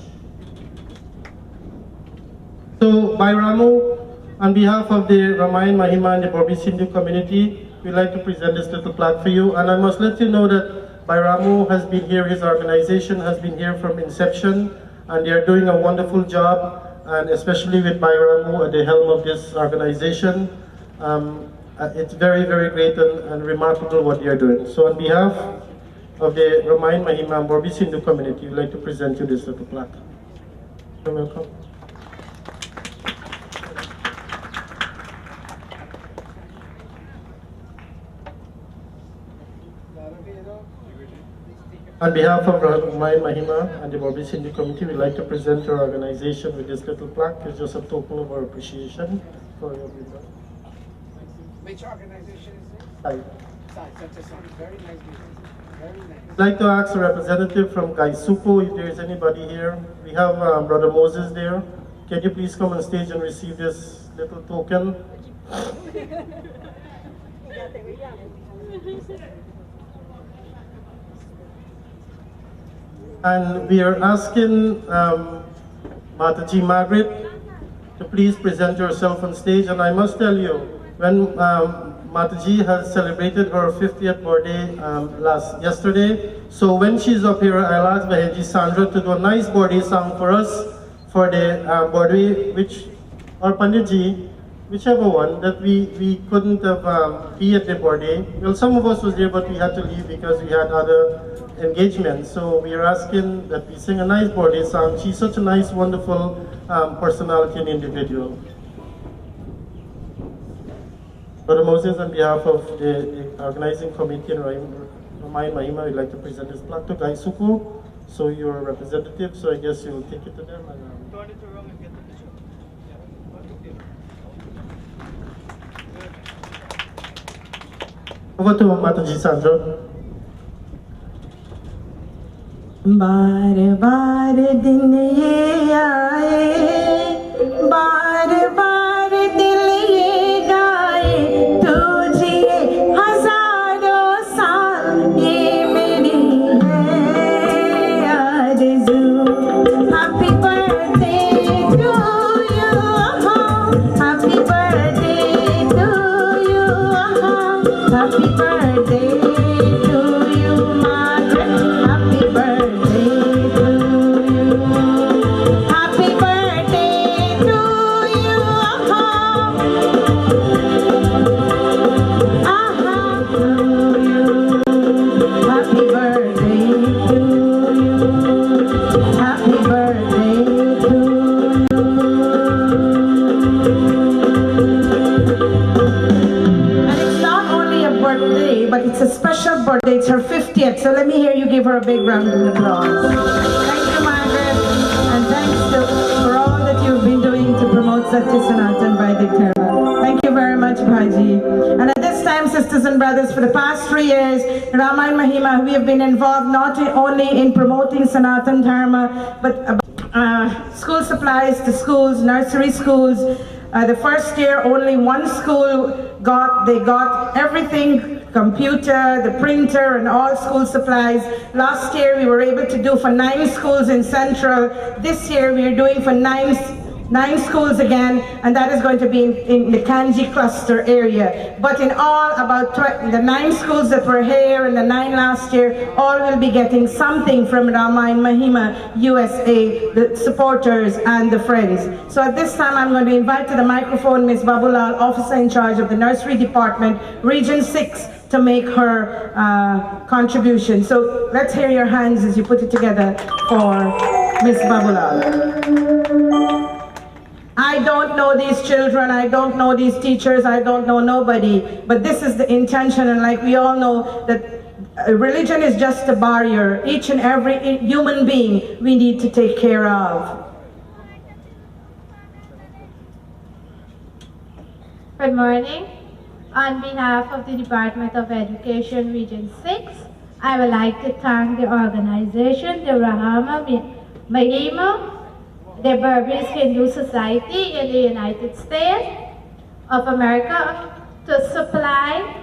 So, by Ramu, on behalf of the Ramayan, Mahima, and the Berbice Hindu community, we'd like to present this little plaque for you. And I must let you know that Ramu has been here, his organization has been here from inception, and they are doing a wonderful job, and especially with Ramu at the helm of this organization. It's very, very great and remarkable what they are doing. So on behalf of the Ramayan, Mahima, and Berbice Hindu community, we'd like to present you this little plaque. You're welcome. On behalf of Ramayan, Mahima, and the Berbice Hindu community, we'd like to present your organization with this little plaque. It's just a token of our appreciation for your work. Which organization is this? SAI. SAI. That's a very nice business. I'd like to ask a representative from Gaisupo if there is anybody here. We have Brother Moses there. Can you please come on stage and receive this little token? And we are asking Mataji Margaret to please present yourself on stage. And I must tell you, when Mataji has celebrated her 50th birthday yesterday, so when she's up here, I'll ask Baheji Sandra to do a nice birthday song for us for the birthday, or Panditji, whichever one, that we couldn't have be at the birthday. Well, some of us was there, but we had to leave because we had other engagements. So we are asking that we sing a nice birthday song. She's such a nice, wonderful personality and individual. Brother Moses, on behalf of the organizing committee and Ramayan Mahima, we'd like to present this plaque to Gaisupo. So you're a representative, so I guess you'll take it to them. And, turn it around and get the picture. Over to Mataji Sandra. बार बार दिन ये आए, बार बार दिल ये गाए, तू जिए हजारों साल, ये मेरी है आरज़ू। Happy birthday to you, happy birthday to you, happy birthday to you, Margaret, happy birthday. It's a special birthday, it's her 50th, so let me hear you give her a big round of applause. Thank you, Margaret, and thanks for all that you've been doing to promote Satya Sanatan Vedic Dharma. Thank you very much, Bhaji. And at this time, sisters and brothers, for the past 3 years, Ramayan Mahima, we have been involved not only in promoting Sanatan Dharma, but school supplies to schools, nursery schools. The first year, only one school got everything, computer, the printer, and all school supplies. Last year, we were able to do for 9 schools in Central. This year, we are doing for 9 schools again, and that is going to be in the Kanji cluster area. But in all, about the 9 schools that were here and the 9 last year, all will be getting something from Ramayan Mahima, U.S.A, the supporters and the friends. So at this time, I'm going to invite to the microphone Ms. Babulal, officer in charge of the nursery department, Region 6, to make her contribution. So let's hear your hands as you put it together for Ms. Babulal. I don't know these children, I don't know these teachers, I don't know nobody, but this is the intention, and like we all know that religion is just a barrier. Each and every human being we need to take care of. Good morning. On behalf of the Department of Education Region 6, I would like to thank the organization, the Mahima, the Berbice Hindu Society in the United States of America to supply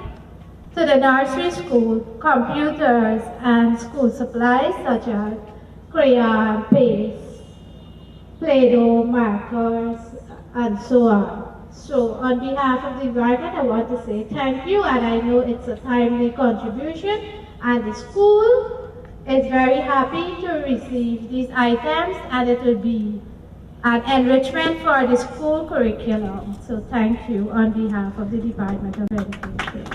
to the nursery school computers and school supplies such as crayon, paste, Play-Doh, markers, and so on. So on behalf of the department, I want to say thank you, and I know it's a timely contribution, and the school is very happy to receive these items, and it will be an enrichment for the school curriculum. So thank you on behalf of the Department of Education.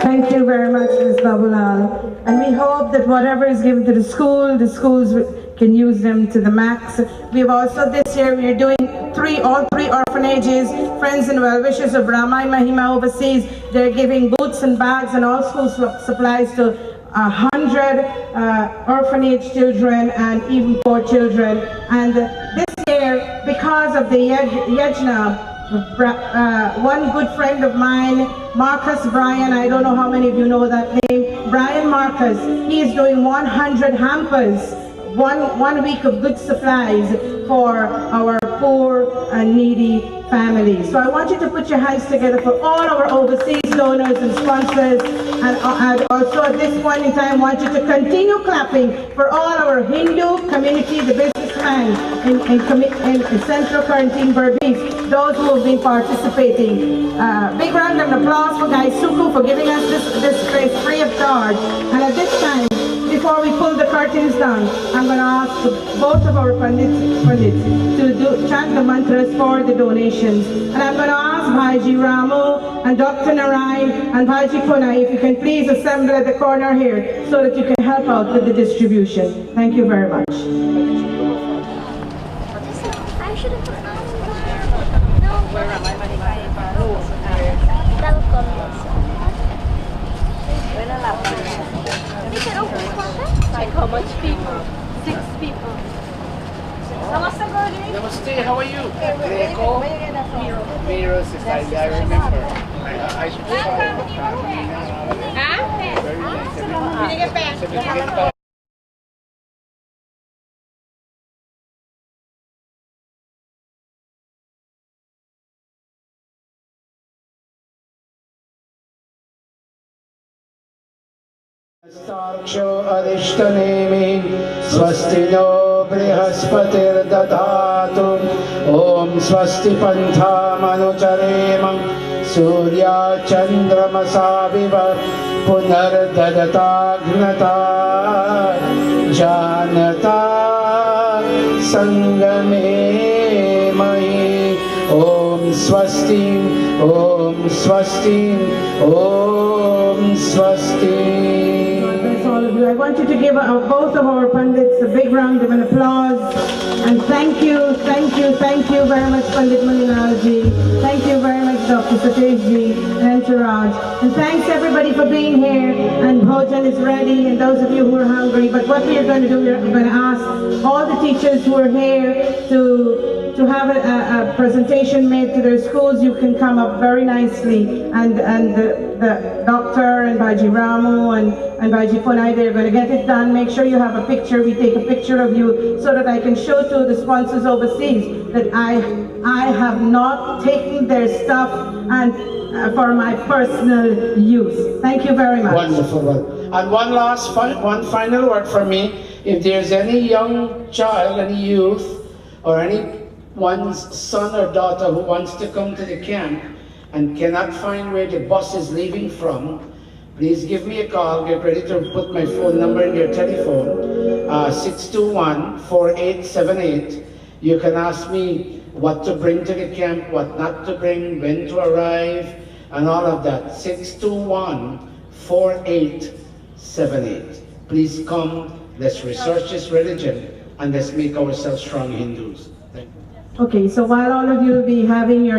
Thank you very much, Ms. Babulal. And we hope that whatever is given to the schools can use them to the max. We've also, this year, we are doing all three orphanages, friends and well-wishers of Ramayan Mahima overseas. They're giving boots and bags and all school supplies to 100 orphanage children and even poor children. And this year, because of the Yajna, one good friend of mine, Marcus Bryan, I don't know how many of you know that name, Brian Marcus. He is doing 100 hampers, one week of good supplies for our poor and needy families. So I want you to put your hands together for all our overseas donors and sponsors, and also at this point in time I want you to continue clapping for all our Hindu community, the businessmen in Central Quarantine Berbice, those who have been participating. Big round of applause for Guy Suku for giving us this space free of charge. And at this time, before we pull the curtains down, I'm going to ask both of our pundits to chant the mantras for the donations. And I'm going to ask Bhaiji Ramu and Dr. Narayan and Bhaiji Punai if you can please assemble at the corner here so that you can help out with the distribution. Thank you very much. Like how much people? 6 people. Namaste, how are you? Reiko? Miro sister, I remember. I should say. Starksho adishtanemi swasti no brihaspatirdadhatu om swasti pantha manucharemam surya chandramasaviva punardadata gnata janata sangame mahi om swasti om swasti om swasti. All of you. I want you to give both of our pundits a big round of an applause. And thank you very much, Pandit Manilalji. Thank you very much, Dr. Sateshji and Entourage. And thanks everybody for being here. And Bhojan is ready, and those of you who are hungry. But what we are going to do, we're going to ask all the teachers who are here to have a presentation made to their schools. You can come up very nicely, and the doctor and Bhaji Ramu and Bhaji Punai, they're going to get it done. Make sure you have a picture. We take a picture of you so that I can show to the sponsors overseas that I have not taken their stuff and for my personal use. Thank you very much. Wonderful. And one final word from me. If there's any young child, any youth, or anyone's son or daughter who wants to come to the camp and cannot find where the bus is leaving from, please give me a call. Get ready to put my phone number in your telephone, 621-4878. You can ask me what to bring to the camp, what not to bring, when to arrive, and all of that. 621-4878. Please come, let's research this religion, and let's make ourselves strong Hindus. Thank you. Okay, so while all of you will be having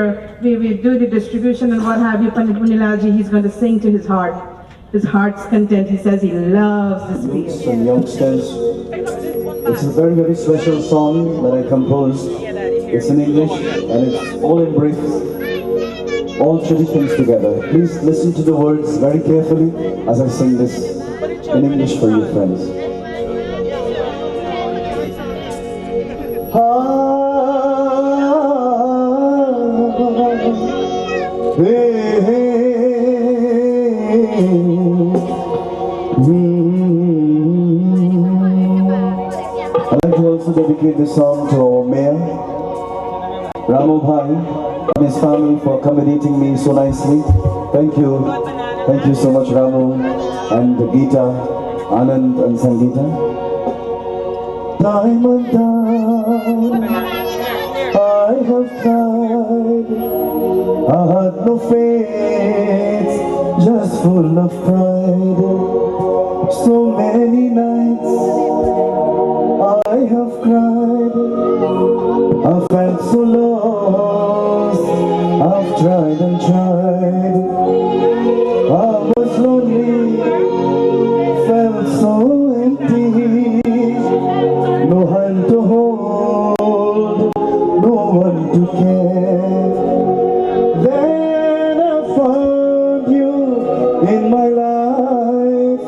we do the distribution and what have you, Pandit Munilalji, he's going to sing to his heart's content. He says he loves this piece. And youngsters, it's a very, very special song that I composed. It's in English and it's all in brief, all traditions together. Please listen to the words very carefully as I sing this in English for you, friends. I'd like to also dedicate this song to our mayor, Ramu Bhai, and his family for accommodating me so nicely. Thank you so much, Ramu, and Geeta, Anand and Sangeeta. Time and time I have tried, I had no faith, just full of pride. So many nights I have cried, I felt so lost, I've tried and tried. I was lonely, felt so empty, no hand to hold, no one to care. Then I found you in my life.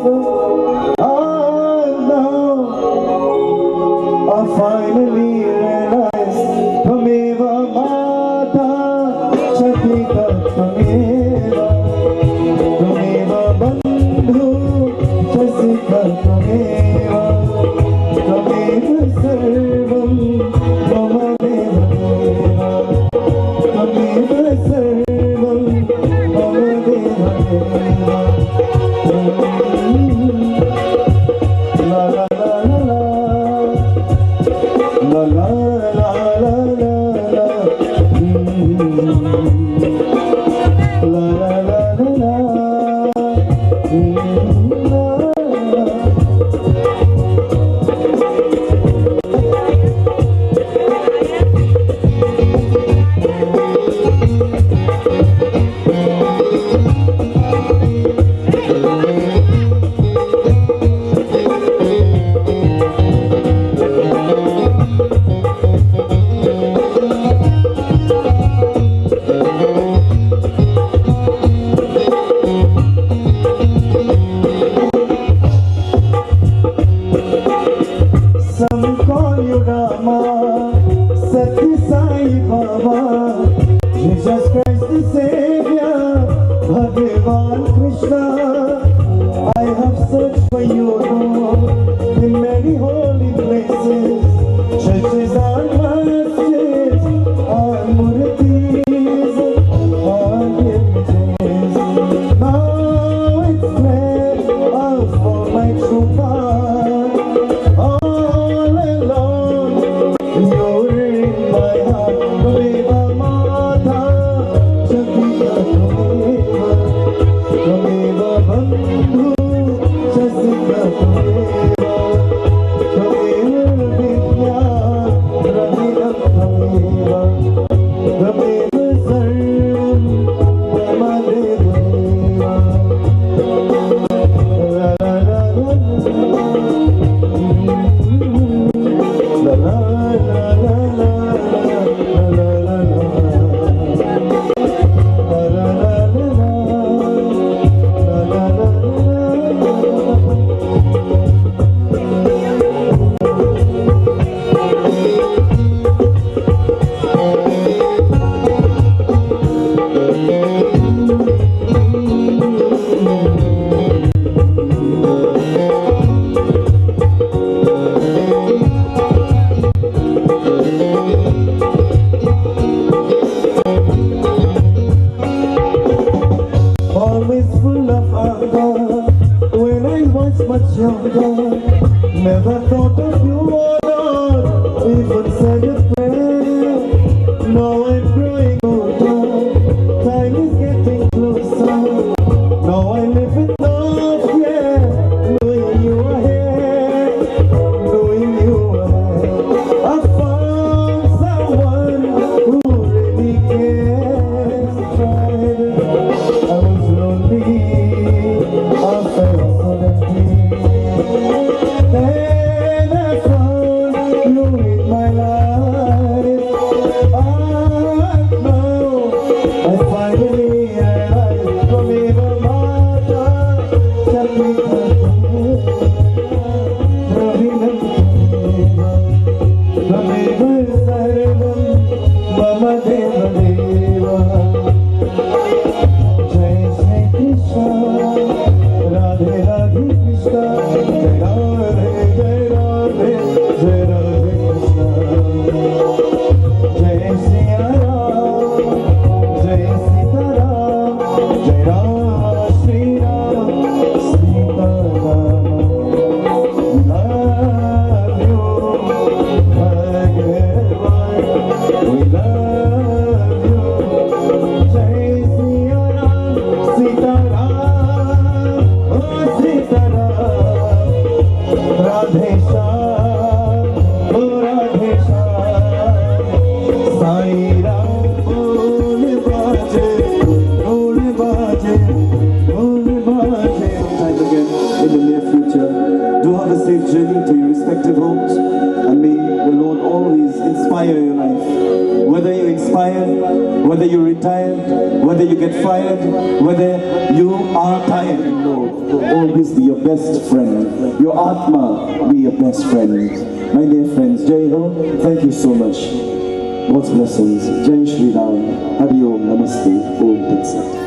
God's blessings. Jai Shri Ram. Hari Om. Namaste. Om Tat Sat.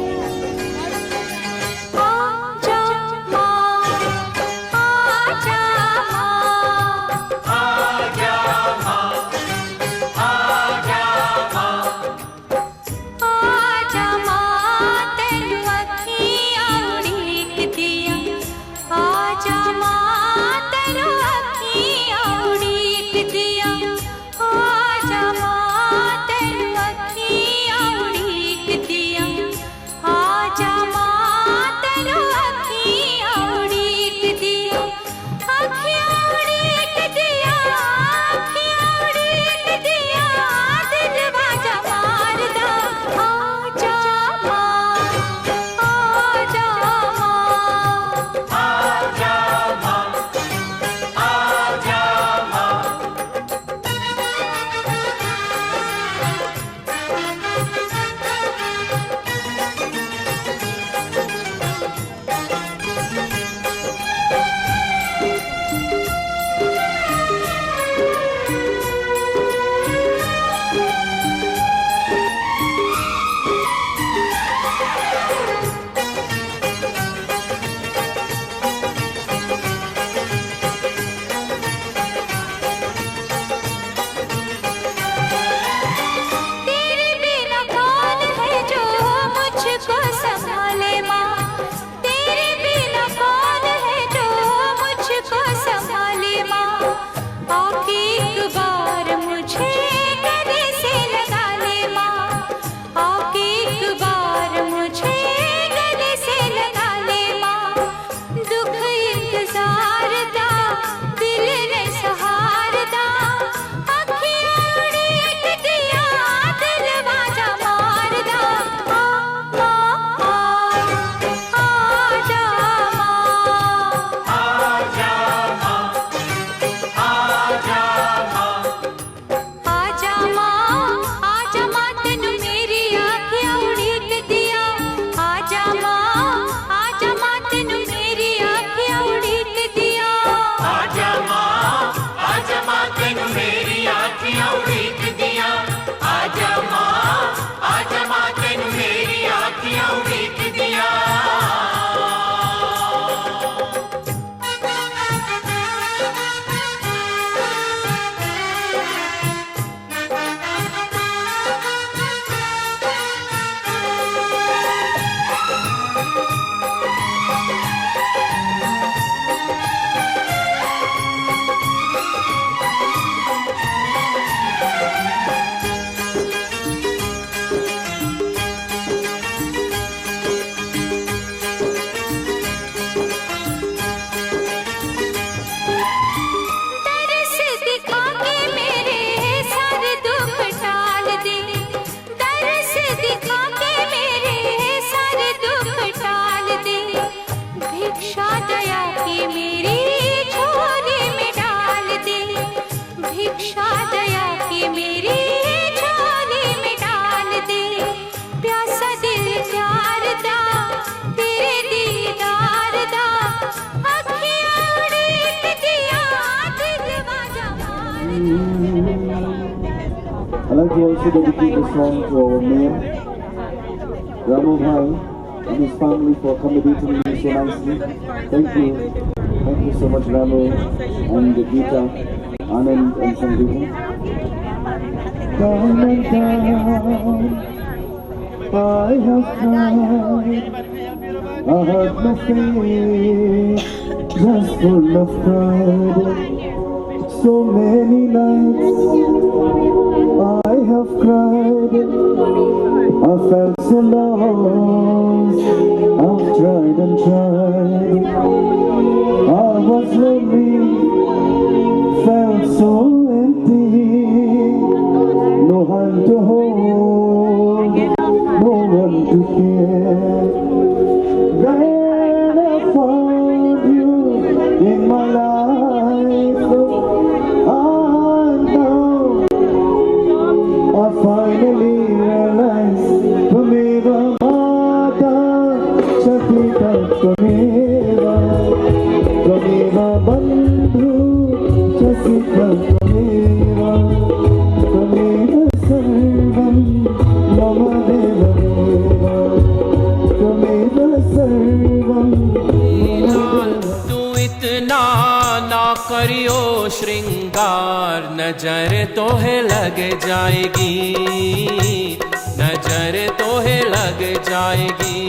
Yeah. मेरी झोली में डाल दे, प्यासा दिल प्यार दा, तेरे दीदार दा, अखियां उड़ीक दिया, दिलवा Jamal I'd like to also dedicate this song to our mayor, Ramayan, and his family for accommodating me so nicely. Thank you. Thank you so much, Ramu, and Gita, Anand, and Sangeeta. Down and down, I have tried. I had no faith, just full of pride. So many nights I have cried, I felt so lost, I've tried and tried. I was lonely, felt so empty, no hand to hold, no one to care. Then I found you in my life, and now I finally realize Tumeva Mata Shakita Tumeva Tumeva Bandhu Shakita Tumeva Tumeva Sarvam Mama Deva Deva Tumeva Sarvam तू इतना ना करियो श्रृंगार, नजर तोहे लग जाएगी, नजर तोहे लग जाएगी।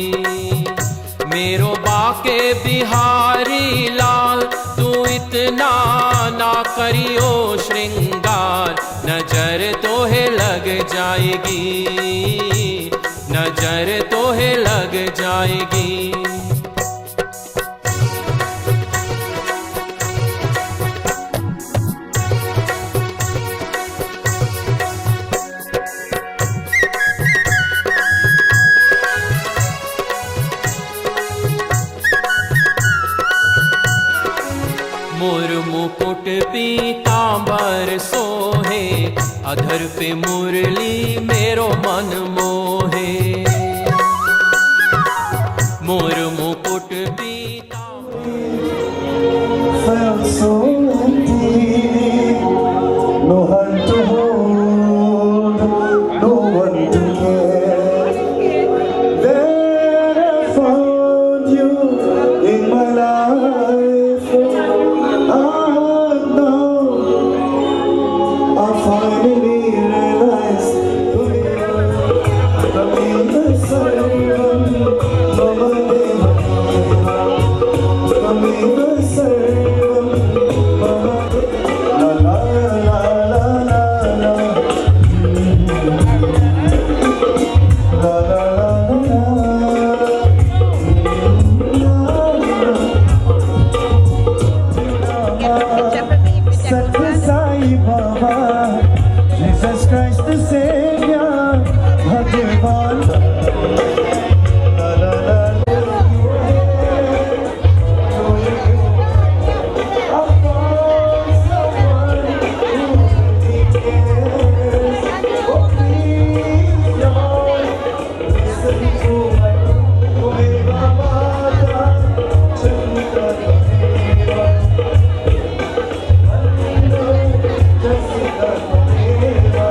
मेरो बाके बिहारी लाल, तू इतना ना करियो श्रृंगार, नजर तोहे लग जाएगी, नजर तोहे लग जाएगी। मोर मुकुट पीतांबर सोहे, अधर पे मुरली मेरो मन मोहे। मोर मुकुट felt so empty, no hand to hold, no one to care. Then I found you in my life, and now I finally realize Tumeva Sarvam Mama Deva Tumeva Sarvam Mama La la la la la la La la la Satya Sai Baba, Jesus Christ the Savior, Bhagavan. La la la la. I found someone who cares. Oh please, Lord, listen to my Tumeva Mata Shakita Tumeva Jessica Tumeva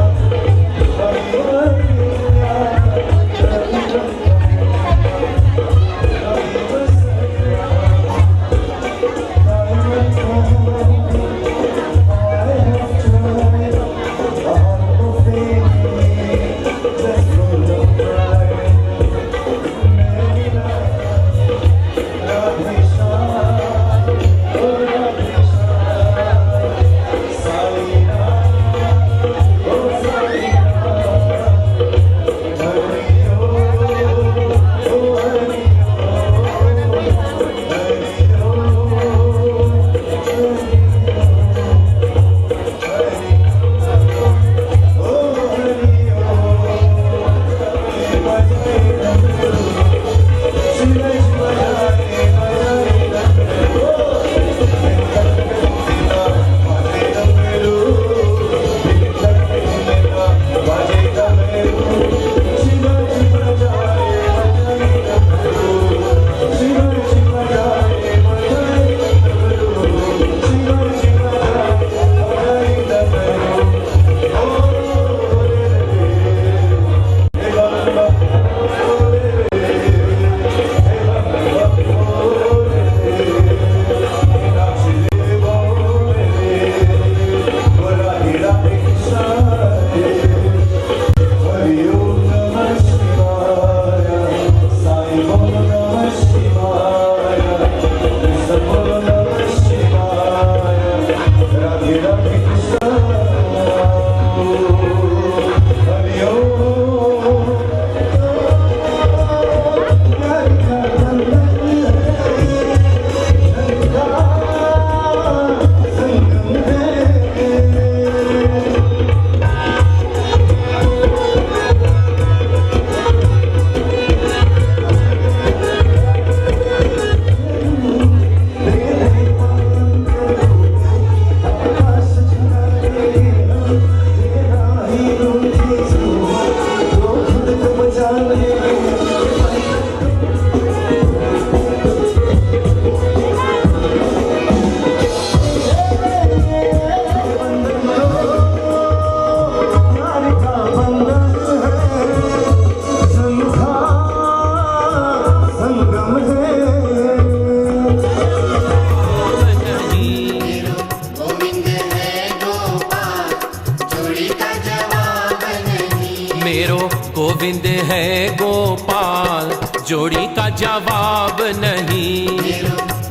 Govind है गोपाल, जोड़ी का जवाब नहीं।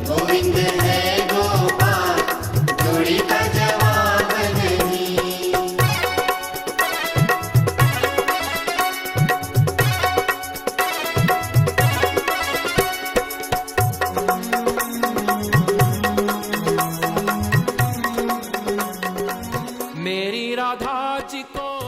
गोविंद है गोपाल, जोड़ी का जवाब नहीं। मेरी राधा जी को